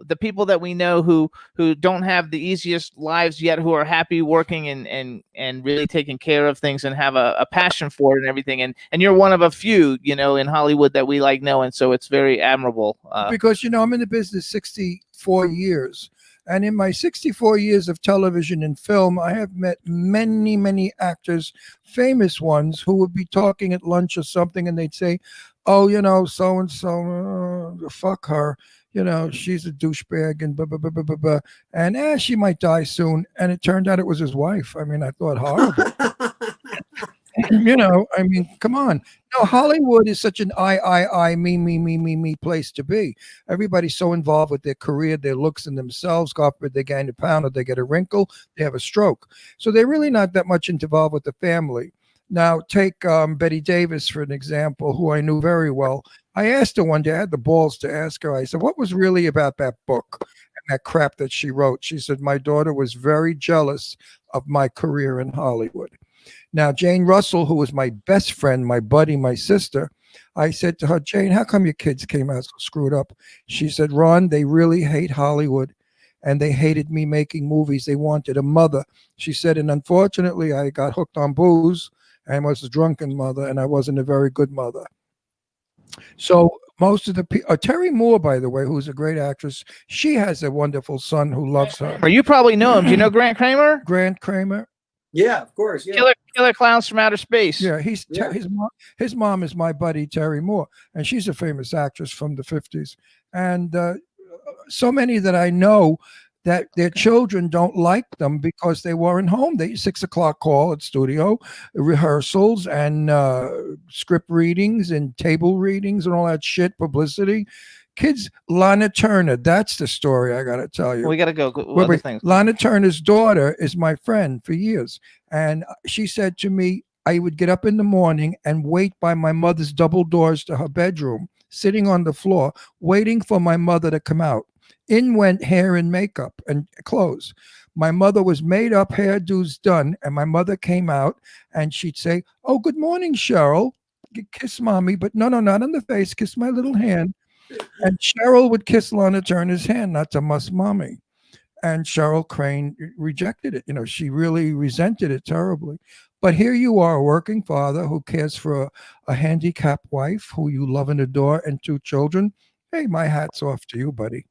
the people that we know who don't have the easiest lives yet, who are happy working and really taking care of things and have a passion for it and everything. And you're one of a few, in Hollywood that we like knowing. So it's very admirable. Because I'm in the business 64 years. And in my 64 years of television and film, I have met many, many actors, famous ones, who would be talking at lunch or something, and they'd say, "Oh, so and so, fuck her. She's a douchebag and blah, blah, blah, blah, blah, blah. And she might die soon." And it turned out it was his wife. I mean, I thought horrible. Come on. No, Hollywood is such an I, me place to be. Everybody's so involved with their career, their looks, and themselves. God forbid they gain a pound or they get a wrinkle, they have a stroke. So they're really not that much involved with the family. Now, take Betty Davis, for an example, who I knew very well. I asked her one day, I had the balls to ask her, I said, what was really about that book and that crap that she wrote? She said, my daughter was very jealous of my career in Hollywood. Now, Jane Russell, who was my best friend, my buddy, my sister, I said to her, Jane, how come your kids came out so screwed up? She said, Ron, they really hate Hollywood and they hated me making movies. They wanted a mother. She said, and unfortunately, I got hooked on booze and was a drunken mother, and I wasn't a very good mother. So most of the people, Terry Moore, by the way, who's a great actress, she has a wonderful son who loves her. Or you probably know him. Do you know Grant Kramer? Grant Kramer. Yeah, of course. Yeah. Killer Clowns from Outer Space. Yeah, Yeah. His mom is my buddy Terry Moore, and she's a famous actress from the 50s. And so many that I know that their children don't like them because they weren't home. They 6 o'clock call at studio rehearsals and script readings and table readings and all that shit, publicity. Kids, Lana Turner, that's the story I got to tell you. We got to go. Wait, Other wait. things. Lana Turner's daughter is my friend for years. And she said to me, I would get up in the morning and wait by my mother's double doors to her bedroom, sitting on the floor, waiting for my mother to come out. In went hair and makeup and clothes. My mother was made up, hairdos done, and my mother came out and she'd say, oh, good morning, Cheryl. Kiss mommy, but no, not on the face. Kiss my little hand. And Cheryl would kiss Lana Turner's hand, not to muss mommy. And Cheryl Crane rejected it. She really resented it terribly. But here you are, a working father who cares for a handicapped wife who you love and adore and 2 children. Hey, my hat's off to you, buddy.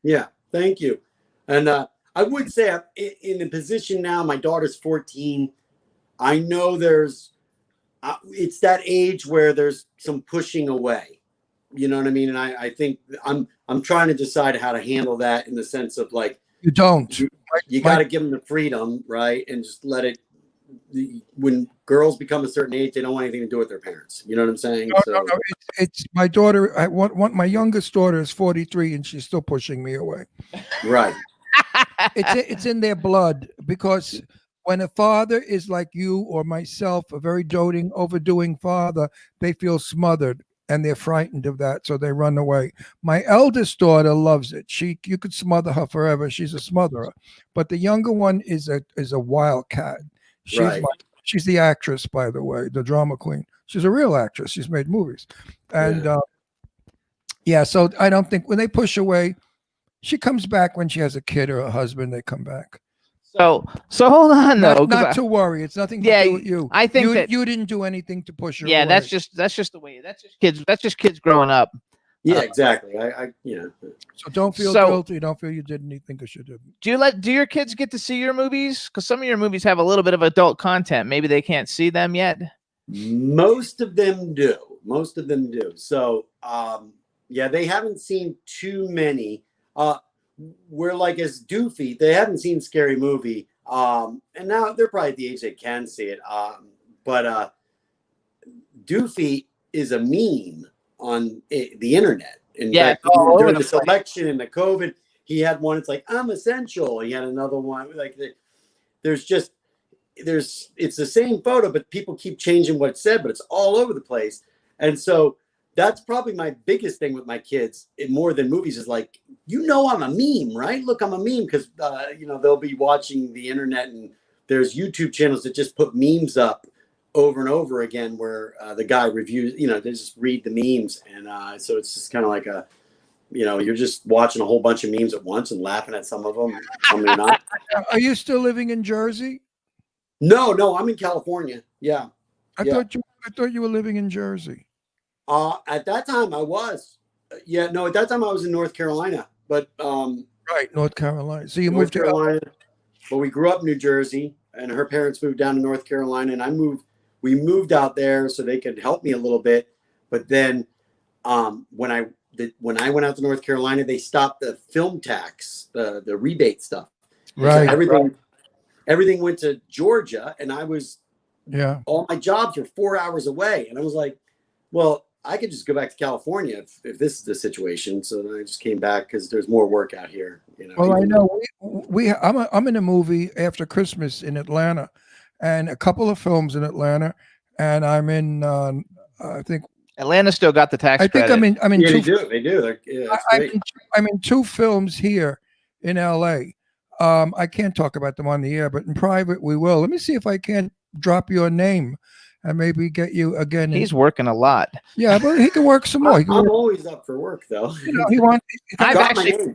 Yeah, thank you. And I would say I'm in a position now, my daughter's 14. I know it's that age where there's some pushing away. You know what I mean? And I think I'm trying to decide how to handle that in the sense of like, You don't. you got to give them the freedom, right? And just let it, when girls become a certain age, they don't want anything to do with their parents. You know what I'm saying? No. It's my daughter. I want my youngest daughter is 43 and she's still pushing me away. Right. It's in their blood, because when a father is like you or myself, a very doting, overdoing father, they feel smothered. And they're frightened of that, so they run away. My eldest daughter loves it. You could smother her forever. She's a smotherer. But the younger one is a wildcat. Right. She's the actress, by the way, the drama queen. She's a real actress. She's made movies. And so I don't think when they push away, she comes back when she has a kid or a husband. They come back. So hold on though. Not to worry. It's nothing to do with you. I think that you didn't do anything to push her yeah, away. that's just the way. That's just kids growing up. Yeah, exactly. So don't feel So- guilty. Don't feel you did anything because you didn't. Do your kids get to see your movies? Because some of your movies have a little bit of adult content. Maybe they can't see them yet. Most of them do. So, they haven't seen too many. We're like as Doofy, they haven't seen Scary Movie. And now they're probably at the age they can see it. But Doofy is a meme on the internet. In fact, during this election and the COVID, he had one. It's like, I'm essential. He had another one. Like, there's just it's the same photo, but people keep changing what it said, but it's all over the place. And so that's probably my biggest thing with my kids, more than movies, is like, I'm a meme, right? Look, I'm a meme, because they'll be watching the internet, and there's YouTube channels that just put memes up over and over again, where the guy reviews, they just read the memes, and so it's just kind of like you're just watching a whole bunch of memes at once and laughing at some of them, some you're not. Are you still living in Jersey? No, I'm in California. Yeah. I thought you were living in Jersey. At that time I was. At that time I was in North Carolina, but Right, North Carolina. So you North moved to Carolina, but we grew up in New Jersey, and her parents moved down to North Carolina, and we moved out there so they could help me a little bit. But then when I went out to North Carolina, they stopped the film tax, the rebate stuff. Right. So everything went to Georgia, and all my jobs were 4 hours away. And I was like, well, I could just go back to California if this is the situation. So then I just came back because there's more work out here. Well, I know I'm in a movie after Christmas in Atlanta, and a couple of films in Atlanta, and I'm in I think Atlanta still got the tax credit. I'm in Yeah, two. they do. I'm in two films here in LA. I can't talk about them on the air, but in private we will. Let me see if I can drop your name and maybe get you again. He's working a lot. Yeah, but he can work some more. I'm always up for work, though.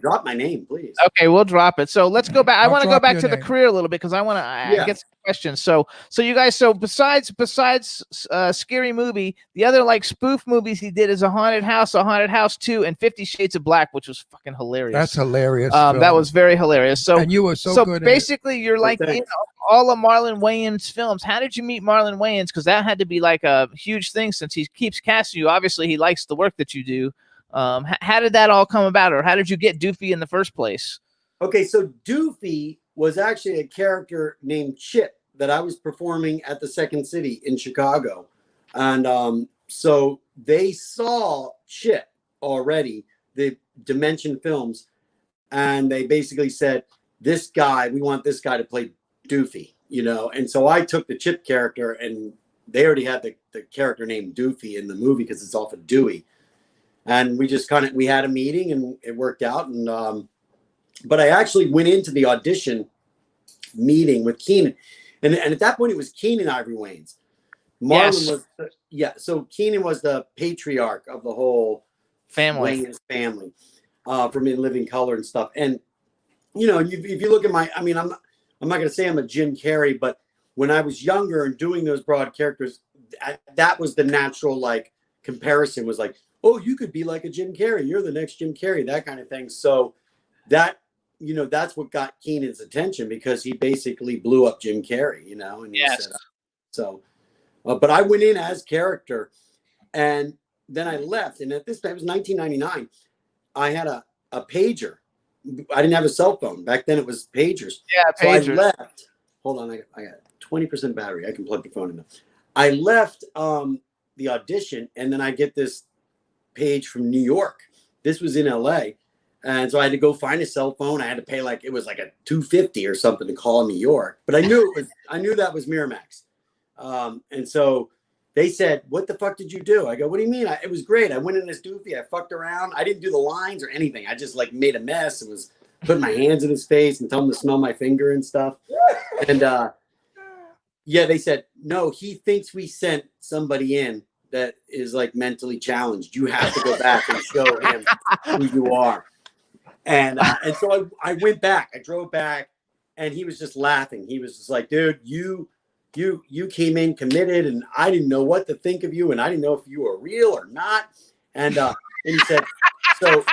Drop my name, please. Okay, we'll drop it. So let's go back. I want to go back to the name. career a little bit, because I want to get some questions. So you guys, besides Scary Movie, the other like spoof movies he did is A Haunted House 2, and 50 Shades of Black, which was fucking hilarious. That's hilarious. That was very hilarious. So and you were so good. Basically, you're like in all of Marlon Wayans' films. How did you meet Marlon Wayans? Because that had to be like a huge thing, since he keeps casting you. Obviously, he likes the work that you do. How did that all come about, or how did you get Doofy in the first place? Okay, so Doofy was actually a character named Chip that I was performing at the Second City in Chicago. And so they saw Chip already, the Dimension Films, and they basically said, we want this guy to play Doofy, And so I took the Chip character, and they already had the character named Doofy in the movie because it's off of Dewey. And we just we had a meeting, and it worked out. And but I actually went into the audition meeting with Keenan, and at that point it was Keenan Ivory Wayans. Marlon was so Keenan was the patriarch of the whole Wayans family from In Living Color and stuff. And if you look at I'm not going to say I'm a Jim Carrey, but when I was younger and doing those broad characters, that was the natural comparison, was like, oh, you could be like a Jim Carrey. You're the next Jim Carrey, that kind of thing. So that's what got Keenan's attention, because he basically blew up Jim Carrey, and he said, but I went in as character, and then I left. And at this time, it was 1999. I had a pager. I didn't have a cell phone. Back then it was pagers. Yeah, pagers. So I left. Hold on. I got 20% battery. I can plug the phone in. I left the audition, and then I get this page from New York. This was in LA. And so I had to go find a cell phone. I had to pay it was like a $250 or something to call New York. But I knew that was Miramax. And so they said, what the fuck did you do? I go, what do you mean? It was great. I went in as Doofy. I fucked around. I didn't do the lines or anything. I just made a mess and was putting my hands in his face and telling him to smell my finger and stuff. And they said, no, he thinks we sent somebody in that is mentally challenged. You have to go back and show him who you are. And so I went back. I drove back, and he was just laughing. He was just like, dude, you came in committed, and I didn't know what to think of you, and I didn't know if you were real or not. And he said, so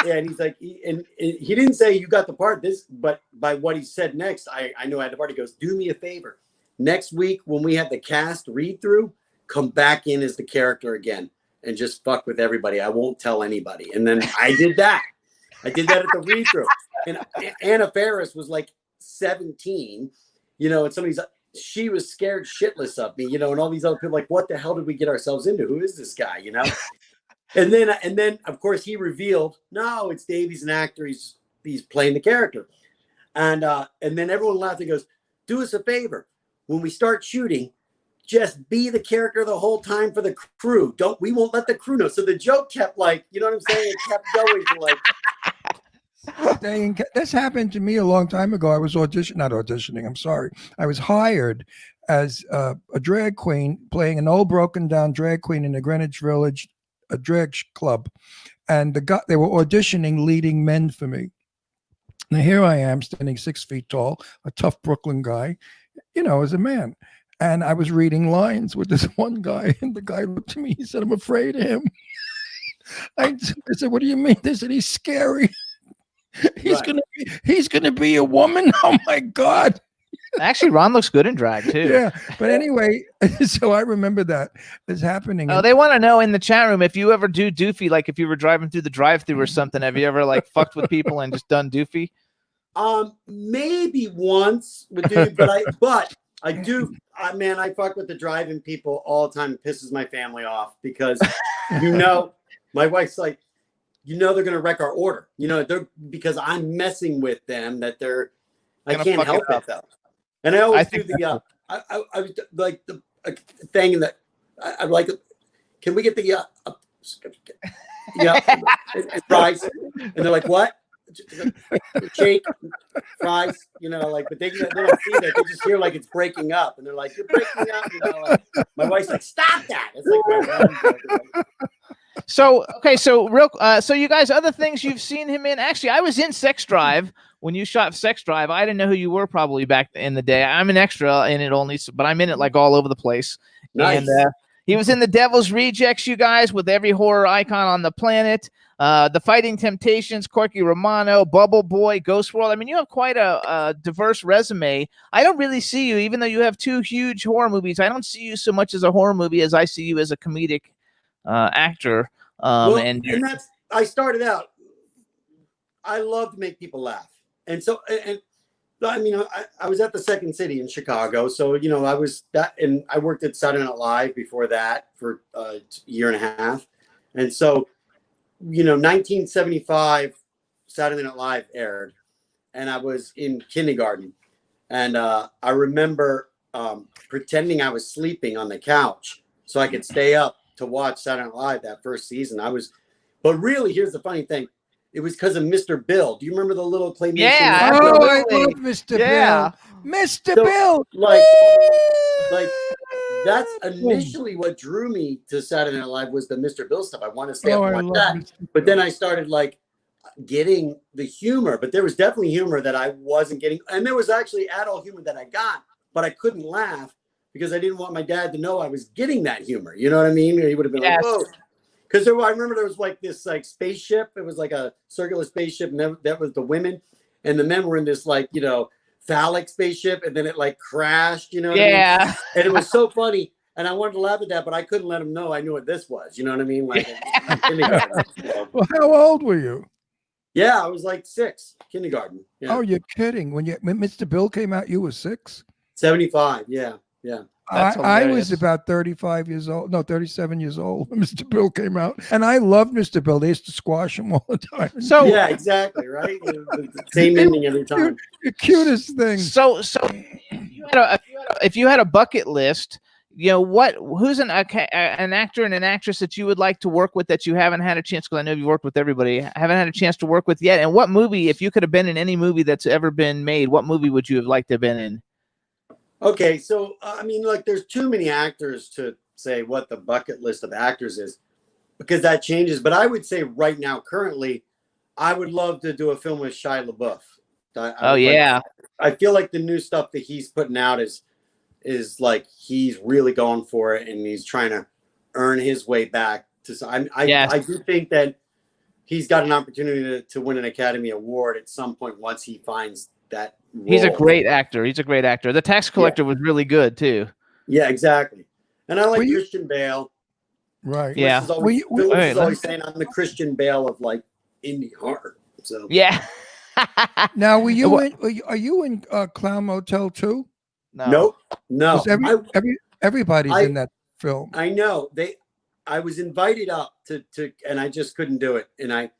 yeah, and he's like, and he didn't say you got the part, but by what he said next, I know I had the part. He goes, do me a favor. Next week when we have the cast read through, come back in as the character again and just fuck with everybody. I won't tell anybody. And then I did that. I did that at the read through. And Anna Faris was 17, and she was scared shitless of me, and all these other people what the hell did we get ourselves into? Who is this guy, And then of course he revealed, no, it's Dave. He's an actor. He's playing the character. And then everyone laughed and goes, do us a favor. when we start shooting, just be the character the whole time for the crew. We won't let the crew know. So the joke kept like, you know what I'm saying? It kept going to like. This happened to me a long time ago. I was not auditioning. I'm sorry. I was hired as a drag queen, playing an old broken down drag queen in the Greenwich Village, a drag club. And they were auditioning leading men for me. Now here I am standing 6 feet tall, a tough Brooklyn guy, as a man. And I was reading lines with this one guy, and the guy looked at me. He said, "I'm afraid of him." I said, "What do you mean?" They said, "He's scary. He's gonna be a woman." Oh my God. Actually, Ron looks good in drag too. Yeah. But anyway, so I remember that is happening. Oh, they want to know in the chat room if you ever do doofy, like if you were driving through the drive-thru or something. Have you ever like fucked with people and just done doofy? Maybe once with dude, but I do. I fuck with the driving people all the time. It pisses my family off because, my wife's like, they're gonna wreck our order. Because I'm messing with them. I can't help it though. And I always do the. I was like the thing that I'm like. Can we get the and fries? And they're like, what? Shake, fries, but they don't see that. They just hear like it's breaking up, and they're like, "You're breaking up." Like, my wife's like, "Stop that!" It's like, so you guys, other things you've seen him in. Actually, I was in Sex Drive when you shot Sex Drive. I didn't know who you were probably back in the day. I'm an extra in it only, but I'm in it like all over the place. Nice. And he was in The Devil's Rejects, you guys, with every horror icon on the planet. The Fighting Temptations, Corky Romano, Bubble Boy, Ghost World. I mean, you have quite a diverse resume. I don't really see you, even though you have 2 huge horror movies. I don't see you so much as a horror movie as I see you as a comedic actor. And I started out. I love to make people laugh, and so I was at the Second City in Chicago, so I was that, and I worked at Saturday Night Live before that for a year and a half, and so. 1975, Saturday Night Live aired, and I was in kindergarten. And I remember pretending I was sleeping on the couch so I could stay up to watch Saturday Night Live that first season. But really, here's the funny thing. It was because of Mr. Bill. Do you remember the little claymation? Yeah. I love Mr. Bill. Mr. Bill. Like that's initially what drew me to Saturday Night Live was the Mr. Bill stuff. I want to stay up and watch that. But then I started like getting the humor. But there was definitely humor that I wasn't getting. And there was actually adult humor that I got, but I couldn't laugh because I didn't want my dad to know I was getting that humor. You know what I mean? He would have been like, whoa. Because I remember there was like this like spaceship. It was like a circular spaceship, and that was the women, and the men were in this like phallic spaceship, and then it like crashed. What I mean? And it was so funny, and I wanted to laugh at that, but I couldn't let him know I knew what this was. You know what I mean? Like, Well, how old were you? Yeah, I was like 6, kindergarten. Yeah. Oh, you're kidding! When Mr. Bill came out, you were 6. 75. Yeah. I was about 35 years old. No, 37 years old when Mr. Bill came out. And I loved Mr. Bill. They used to squash him all the time. So yeah, exactly, right? The same ending every time. The cutest thing. So if you had a bucket list, who's an actor and an actress that you would like to work with that you haven't had a chance, because I know you've worked with everybody, haven't had a chance to work with yet, and what movie, if you could have been in any movie that's ever been made, what movie would you have liked to have been in? Okay, so there's too many actors to say what the bucket list of actors is, because that changes. But I would say right now, currently, I would love to do a film with Shia LaBeouf. I feel like the new stuff that he's putting out is like he's really going for it, and he's trying to earn his way back to. I do think that he's got an opportunity to win an Academy Award at some point once he finds that role. He's a great actor. The Tax Collector was really good too. Yeah, exactly. And I like Christian Bale. Right. Yeah. Phyllis is always saying I'm the Christian Bale of like indie horror. So yeah. Now, are you in Clown Motel too? No. Everybody's in that film. I know. I was invited up to and I just couldn't do it. And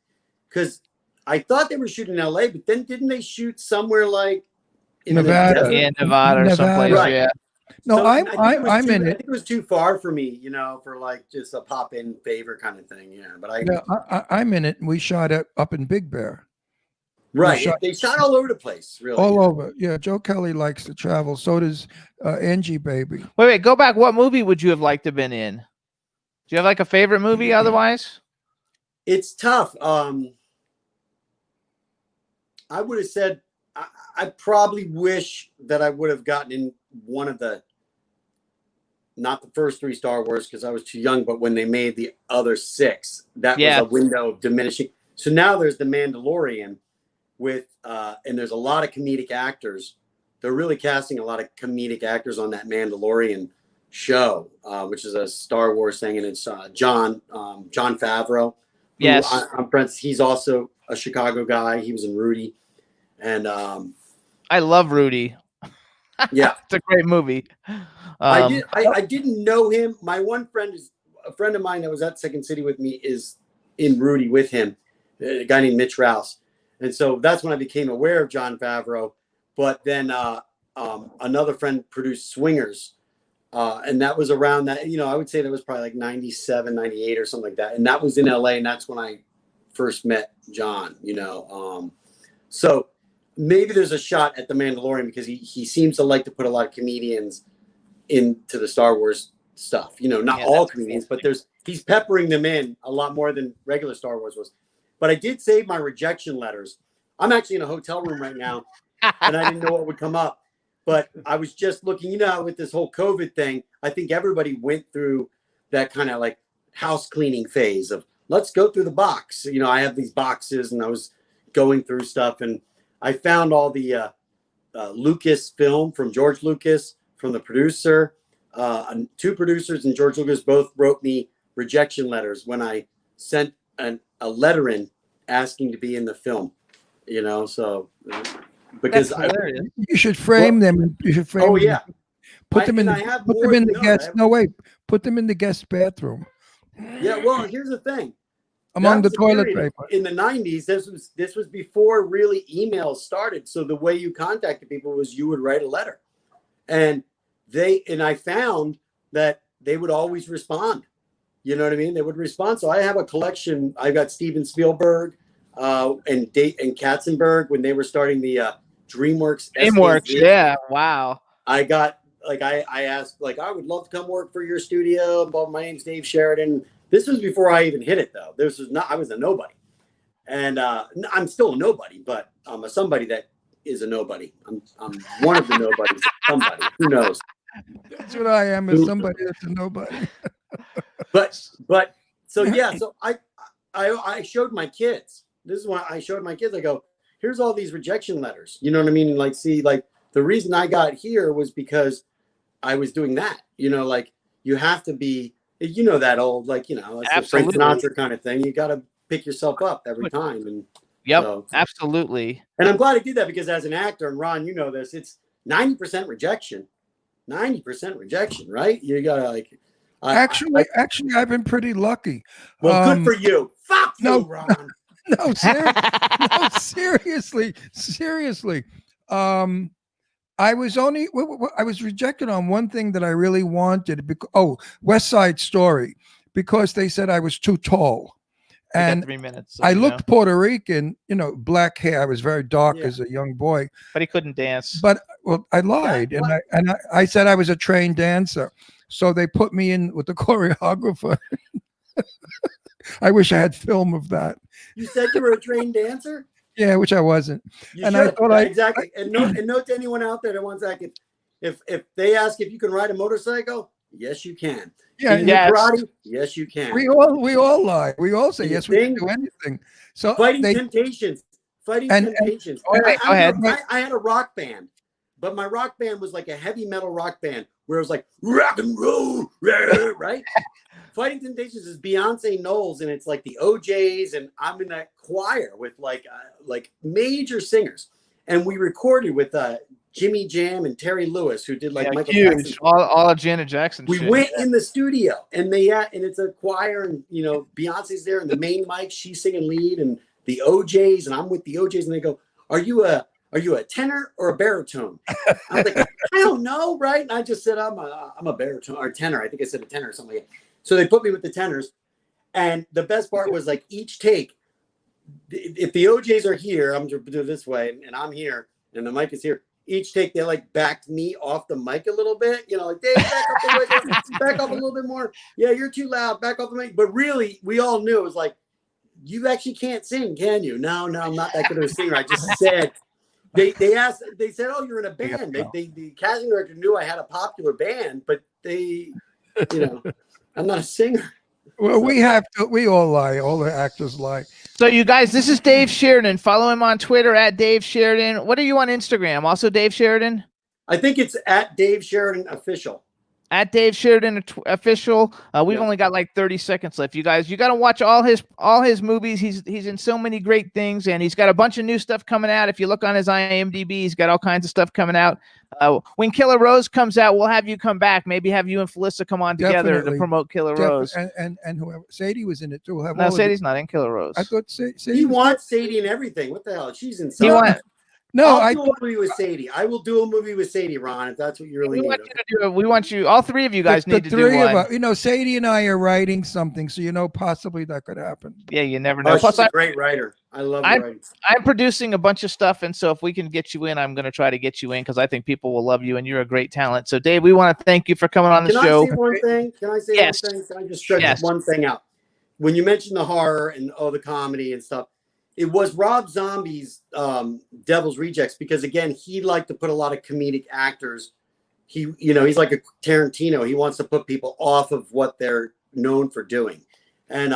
because I thought they were shooting in LA, but then didn't they shoot somewhere like in Nevada? Nevada or someplace. Right. Yeah. No, So, I'm I think it was I'm too- in I it. think it was too far for me, for like just a pop in favor kind of thing. Yeah, but Yeah, I'm in it. We shot it up in Big Bear, right. shot- They shot all over the place, really. all yeah. over. Yeah, Joe Kelly likes to travel. So does Angie Baby. Wait, go back. What movie would you have liked to have been in? Do you have like a favorite movie otherwise? It's tough. I would have said I probably wish that I would have gotten in one of the, not the first 3 Star Wars because I was too young, but when they made the other 6, that Yeah. was a window of diminishing. So now there's the Mandalorian with and there's a lot of comedic actors. They're really casting a lot of comedic actors on that Mandalorian show, which is a Star Wars thing, and it's John Favreau. who Yes. I'm friends. He's also a Chicago guy. He was in Rudy, and I love Rudy. yeah, It's a great movie. I didn't know him. My one friend is a friend of mine that was at Second City with me is in Rudy with him, a guy named Mitch Rouse. And so that's when I became aware of John Favreau. But then another friend produced Swingers. And that was around that, I would say that was probably like 97, 98 or something like that. And that was in LA. And that's when I first met John, So maybe there's a shot at the Mandalorian because he seems to like to put a lot of comedians into the Star Wars stuff. Not all comedians, but he's peppering them in a lot more than regular Star Wars was. But I did save my rejection letters. I'm actually in a hotel room right now, and I didn't know what would come up. But I was just looking, with this whole COVID thing, I think everybody went through that kind of like house cleaning phase of let's go through the box. I have these boxes and I was going through stuff and I found all the Lucas film from George Lucas, from the producer. 2 producers and George Lucas both wrote me rejection letters when I sent a letter in asking to be in the film, so because You should frame them. You should frame. oh them. yeah, Put them in. I have Put more them in to the know. guest. No wait. Put them in the guest bathroom Yeah, well, here's the thing. among the That was a toilet period paper. in the 90s. This was before really emails started. So the way you contacted people was you would write a letter, and I found that they would always respond. You know what I mean? They would respond. So I have a collection. I've got Steven Spielberg and Katzenberg when they were starting the DreamWorks. SKZ. Yeah. Wow. I got I asked I would love to come work for your studio. But my name's Dave Sheridan. This was before I even hit it though. I was a nobody, and I'm still a nobody, but I'm a somebody that is a nobody. I'm one of the nobodies. Somebody who knows. That's what I am. Is somebody that's a nobody. But so yeah. So I showed my kids. This is when I showed my kids. I go, here's all these rejection letters. You know what I mean? And see, the reason I got here was because I was doing that. You have to be. That old it's the Frank Absolutely. Sinatra kind of thing. You got to pick yourself up every time. And Yep. so- Absolutely. and I'm glad I did that because as an actor, and Ron, you know this, it's 90% rejection. 90% rejection, right? You gotta Actually, I've been pretty lucky. well, good for you. Fuck no. you, Ron. No, seriously. I was rejected on one thing that I really wanted. West Side Story, because they said I was too tall, You got and 3 minutes. so I you know. looked Puerto Rican. Black hair. I was very dark Yeah. as a young boy, But he couldn't dance. but I lied, and I said I was a trained dancer. So they put me in with the choreographer. I wish I had film of that. You said you were a trained dancer? Yeah, which I wasn't. You And I should. thought exactly. And note to anyone out there that wants that, if they ask if you can ride a motorcycle, yes, you can. Yeah, Can you do yes. karate? Yes, you can. we all lie. We all say You yes, we can think? do anything. So Fighting they, Temptations. Fighting And- Temptations. Okay, go ahead. I had a rock band, but my rock band was like a heavy metal rock band where it was like rock and roll, right? Fighting Temptations is Beyonce Knowles, and it's like the OJs, and I'm in that choir with like major singers, and we recorded with Jimmy Jam and Terry Lewis, who did Yeah, Michael huge. Jackson. All of Janet Jackson. We shit. went in the studio, and and it's a choir, and Beyonce's there, and the main mic, she's singing lead, and the OJs, and I'm with the OJs, and they go, "Are you a are you a tenor or a baritone? I was like, I don't know, right? And I just said, I'm a baritone or tenor. I think I said a tenor or something like that. So they put me with the tenors. And the best part was like each take, if the OJs are here, I'm going to do it this way, and I'm here, and the mic is here. Each take, they like backed me off the mic a little bit, you know, like, Dave, back up the mic, back up a little bit more. Yeah, you're too loud, back off the mic. But really, we all knew it was like, you actually can't sing, can you? No, I'm not that good of a singer. I just said, they said, oh, you're in a band. The casting director knew I had a popular band, but I'm not a singer. Well, we all lie. All the actors lie. So you guys, this is Dave Sheridan. Follow him on Twitter at Dave Sheridan. What are you on Instagram? Also Dave Sheridan? I think it's at Dave Sheridan Official. At Dave Sheridan Official. We've only got like 30 seconds left. You guys, you got to watch all his movies. He's in so many great things, and he's got a bunch of new stuff coming out. If you look on his IMDb, he's got all kinds of stuff coming out. When Killer Rose comes out, we'll have you come back. Maybe have you and Felissa come on together Definitely. to promote Killer Rose. And whoever, Sadie was in it too. No, Sadie's not in Killer Rose. I thought Sadie. He wants Sadie and everything. What the hell? She's in You want? I'll do a movie with Sadie. I will do a movie with Sadie, Ron, if that's what you really We need. want you to do it. We want you. All three of you guys need to do three one. of us, Sadie and I are writing something, so possibly that could happen. Yeah, you never know. Oh, Plus, she's a great writer. I love her writing. I'm producing a bunch of stuff, and so if we can get you in, I'm going to try to get you in because I think people will love you, and you're a great talent. So, Dave, we want to thank you for coming on the show. Can I say one thing? Can I say Yes. one thing? Can I just stretch one thing out? When you mentioned the horror and the comedy and stuff, it was Rob Zombie's Devil's Rejects because again, he liked to put a lot of comedic actors. He's like a Tarantino. He wants to put people off of what they're known for doing, and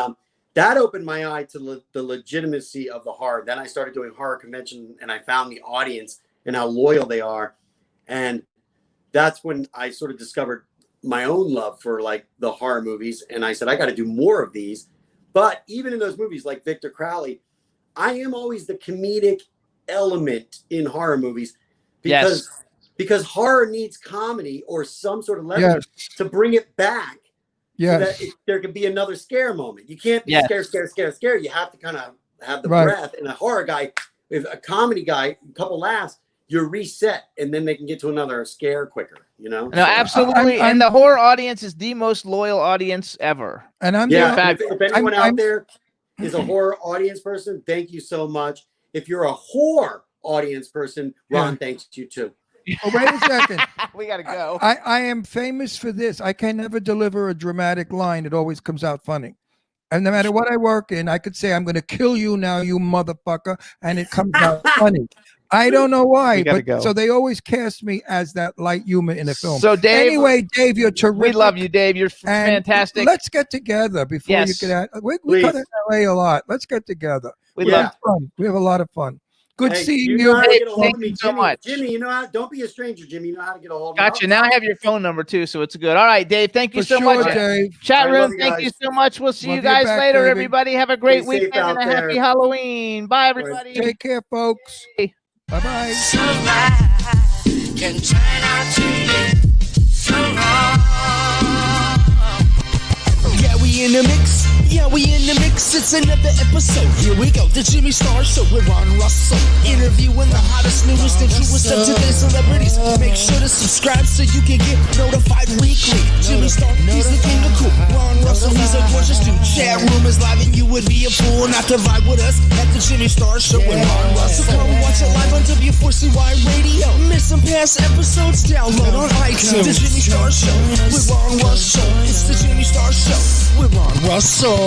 that opened my eye to the legitimacy of the horror. Then I started doing horror convention, and I found the audience and how loyal they are, and that's when I sort of discovered my own love for like the horror movies. And I said, I got to do more of these. But even in those movies like Victor Crowley, I am always the comedic element in horror movies because horror needs comedy or some sort of leverage to bring it back. So that there could be another scare moment. You can't be scare. You have to kind of have the breath. And a horror guy, if a comedy guy, a couple laughs, you're reset, and then they can get to another scare quicker. No, absolutely. And the horror audience is the most loyal audience ever. And if anyone out there is a horror audience person, thank you so much. If you're a horror audience person, Ron thanks you too. Oh, wait a second. We got to go. I am famous for this. I can never deliver a dramatic line. It always comes out funny. And no matter what I work in, I could say, I'm going to kill you now, you motherfucker. And it comes out funny. I don't know why, but so they always cast me as that light humor in a film. So, Dave, anyway, Dave, you're terrific. We love you, Dave. You're fantastic. Let's get together before you get out. We cut in LA a lot. Let's get together. We have fun. We have a lot of fun. Good seeing you. Thank you so much. Jimmy, don't be a stranger, Jimmy. You know how to get a hold of me. Gotcha. Now I have your phone number too, so it's good. All right, Dave. Thank you so much. Dave. Chat room, thank you so much. We'll see you guys later, everybody. Have a great weekend and a happy Halloween. Bye, everybody. Take care, folks. Bye-bye. Can turn out to be so wrong. Yeah, we in the mix. Yeah, we in the mix. It's another episode. Here we go. The Jimmy Star Show with Ron Russell. Interviewing the hottest, newest, and truest of today's celebrities. Make sure to subscribe so you can get notified weekly. Jimmy Star, he's the king of cool. Ron Russell, he's a gorgeous dude. Chat room is live and you would be a fool not to vibe with us at the Jimmy Star Show with Ron Russell. Come watch it live on W4CY Radio. Miss some past episodes? Download on iTunes. The Jimmy Star Show with Ron Russell. It's the Jimmy Star Show with Ron Russell.